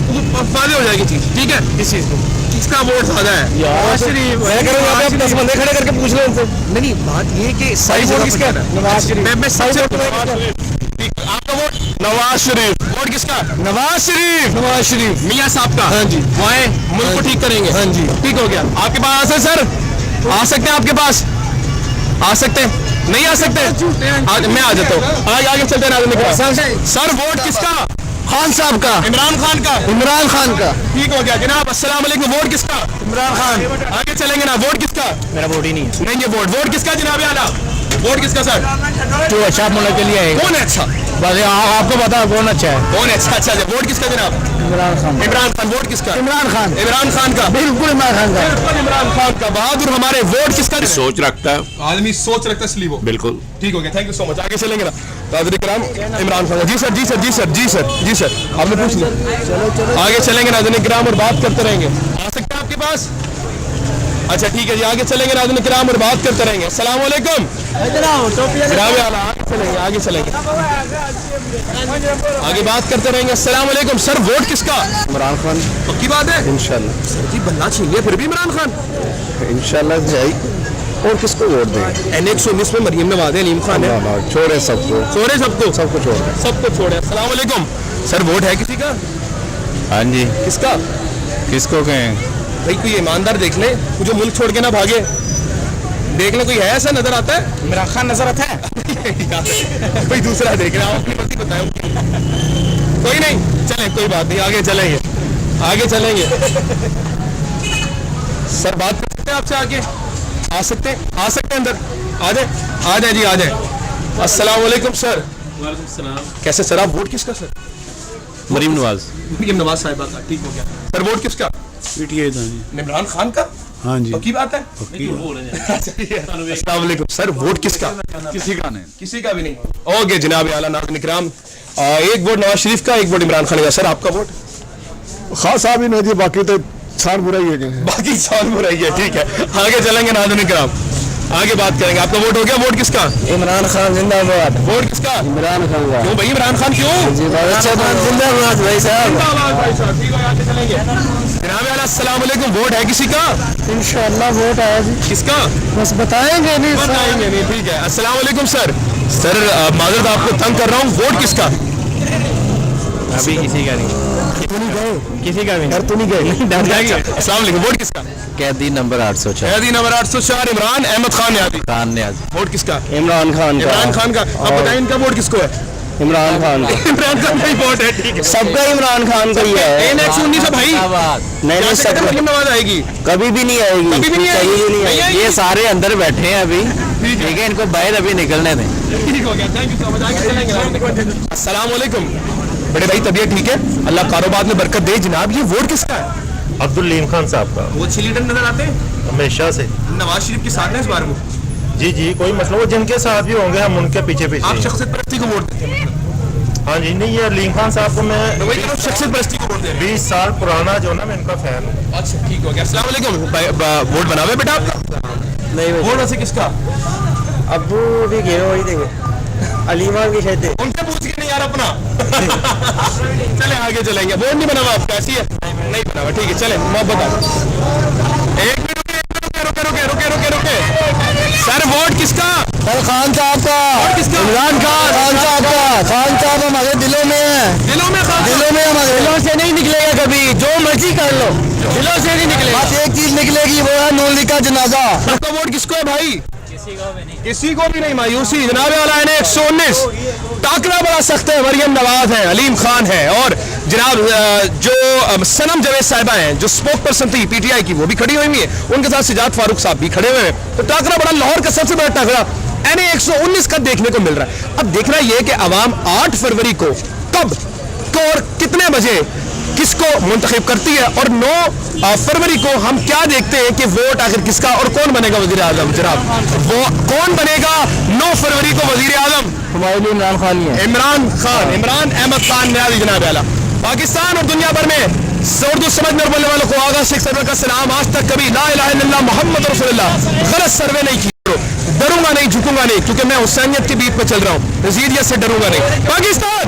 फायदे हो जाएगी चीज, ठीक है? किस चीज को किसका वोट ज्यादा है? यार शरीफ। मैं कह रहा हूँ आप 10 बंदे खड़े करके पूछ लें उनसे। नहीं, बात ये कि सही वोट किसका है? नवाज शरीफ। मैं सबसे आपका वोट नवाज शरीफ। वोट किसका? नवाज शरीफ मियाँ साहब का। हाँ जी। वो आए, मुल्क को ठीक करेंगे। हाँ जी। ठीक हो गया। आपके पास है सर, आ सकते हैं आपके पास, आ सकते हैं, नहीं आ सकते? आज मैं आ जाता हूँ। आगे चलते हैं नाज़रीन। सर वोट किसका? खान साहब का। इमरान खान का। ठीक हो गया जनाब, अस्सलाम वालेकुम। वोट किसका? इमरान खान। आगे चलेंगे ना, वोट किसका? मेरा वोट ही नहीं है। नहीं, ये वोट किसका जनाब आला? वोट किसका सर? जो अच्छा मुल्क के लिए आएगा। कौन है अच्छा? बस आपको पता कौन अच्छा है? कौन है अच्छा? वोट किसका जनाब? इमरान खान। वोट किसका? इमरान खान का। बिल्कुल इमरान खान का। बिल्कुल इमरान खान का। बहादुर हमारे। वोट किसका? सोच रखता है, आदमी सोच रखता है इसलिए वो। बिल्कुल। ठीक हो गया, थैंक यू सो मच। आगे चलेंगे ना नाज़रीन किराम, इमरान खान। जी सर आपने पूछ लिया। आगे चलेंगे नाज़रीन किराम और बात करते रहेंगे। आ सकते हैं आपके पास? अच्छा ठीक है जी, आगे चलेंगे नाज़रीन किराम और बात करते रहेंगे। अस्सलाम वालेकुम। आगे चलेंगे आगे बात करते रहेंगे। अस्सलाम वालेकुम सर, वोट किसका? इमरान खान। पक्की बात है? इंशाल्लाह। सर जी बनना चाहिए फिर भी इमरान खान। इंशाल्लाह जाएगी। और किसको वोट दें? NX 19 में मरियम नवाज है, अलीम खान है। छोड़े सबको सबको छोड़े। अस्सलाम वालेकुम सर, वोट है किसी का? हाँ जी। किसका? किसको कहें? भाई कोई ईमानदार देख ले, जो मुल्क छोड़ के ना भागे। देख ले, कोई है ऐसा नजर आता है? इमरान खान नजर आता है? कोई दूसरा देख रहा है, अपनी मर्जी बताओ। कोई नहीं, चलें कोई बात नहीं, आगे चलेंगे। सर बात कर सकते हैं आपसे? आगे आ सकते हैं अंदर। आ जाए। अस्सलाम वालेकुम सर। कैसे सर, आप वोट किसका सर? मरीम नवाज। मरियम नवाज साहिबा का। ठीक हो गया सर, वोट किसका? पीटीआई था। इमरान खान का। हाँ जी। पक्की बात है? अस्सलाम वालेकुम सर, वोट किसका? किसी का भी नहीं। ओके जनाब आला नाज़रीन किराम, एक वोट नवाज शरीफ का, एक वोट इमरान खान का। सर आपका वोट? खास साहब ही नहीं थी, बाकी तो साल बुराई है। बाकी साल बुराई है। ठीक है, आगे चलेंगे नाज़रीन किराम, आगे बात करेंगे। आपका वोट हो गया? वोट किसका? इमरान खान जिंदाबाद। वोट किसका? इमरान खान का। क्यों भाई इमरान खान क्यों? जिंदाबाद भाई साहब। ठीक है, आगे चलेंगे जनाब आला। अस्सलाम वालेकुम, वोट है किसी का? इंशाल्लाह वोट आया जी। किसका? बस बताएंगे नहीं। ठीक है। अस्सलाम वालेकुम सर। माजरत आपको तंग कर रहा हूँ, वोट किसका? अभी किसी का नहीं। किसी का भी घर तो नहीं गए। अस्सलाम वालेकुम, वोट किसका? कैदी नंबर 804। कैदी नंबर 804 इमरान अहमद खान यादी। खान न्याज। वोट किसका? इमरान खान का। अब बताएं इनका वोट किसको है? इमरान खान का। इमरान खान का ही वोट है। ठीक है, सबका इमरान खान का ही है। NX 19 भाई नहीं सब मरियम नवाज आएगी। कभी भी नहीं आएगी। कभी भी नहीं आएगी। ये सारे अंदर बैठे हैं अभी, ठीक है, इनको बाहर अभी निकलने दें। ठीक हो गया, थैंक यू सो मच। आगे चलेंगे। अस्सलाम वालेकुम बड़े भाई, तबीयत ठीक है? अल्लाह कारोबार में बरकत दे। जनाब ये वोट किसका है? अब्दुल लीम खान साहब का। वो अच्छे लीडर नजर आते हैं हमेशा से। नवाज शरीफ के साथ हैं इस बार वो? जी कोई मसला, वो जिनके साथ भी होंगे हम उनके पीछे आप शख्सियत परस्ती को वोट देते हैं? हाँ जी। नहीं, ये लीम खान साहब को मैं शख्सियत परस्ती को वोट दे 20 साल पुराना जो ना, मैं इनका फैन हूँ। अच्छा ठीक हो गया। अस्सलाम वालेकुम, वोट बनावे बेटा आपका? नहीं वोट वैसे किसका? अबू भी गए वही देंगे। अलीमा की शायद उनसे पूछ के नहीं यार अपना। चले आगे चलेंगे। वोट नहीं बनावा आपका? ऐसी है नहीं बनावा। ठीक है, चले मोहब्बत आप। एक मिनट रुके। सर वोट किसका? सर खान साहब का। वोट किसका? इमरान खान साहब का। खान साहब हमारे दिलों में है। दिलों में हमारे दिलों से नहीं निकलेगा कभी, जो मर्जी कर लो, दिलों से नहीं निकलेगा। बस एक चीज निकलेगी, वो है नून लीग का जनाजा। आपका वोट किसको है भाई? किसी को भी नहीं मायूसी। जनाब आला ने 119 टाकरा बड़ा सख्त है, मरियम नवाज है, अलीम खान है और जनाब जो सनम जावेद साहिबा हैं जो स्पोक पर्सन थी पीटीआई की, वो भी खड़ी हुई है, उनके साथ सिजाद फारूक साहब भी खड़े हुए हैं। तो टाकरा बड़ा, लाहौर का सबसे बड़ा टाकरा NA 119 का देखने को मिल रहा है। अब देखना यह कि अवाम 8 फरवरी को कब और कितने बजे किसको मुंतखब करती है और 9 फरवरी को हम क्या देखते हैं कि वोट आखिर किसका और कौन बनेगा वजीर आजम। जनाब वो कौन बनेगा 9 फरवरी को वजीर आजम? हमारे लिए इमरान खान ही है। इमरान अहमद खान न्याजी। जनाब आला पाकिस्तान और दुनिया भर में उर्दू समझने बोलने वालों को आगा शेख सरवर का सलाम। आज तक कभी ला इलाहा इल्लल्लाह मोहम्मद रसूलुल्लाह गलत सर्वे नहीं की। डरूंगा नहीं, झुकूंगा नहीं, क्योंकि मैं हुसैनियत की बीट पे चल रहा हूँ, यजीदियत से डरूंगा नहीं। पाकिस्तान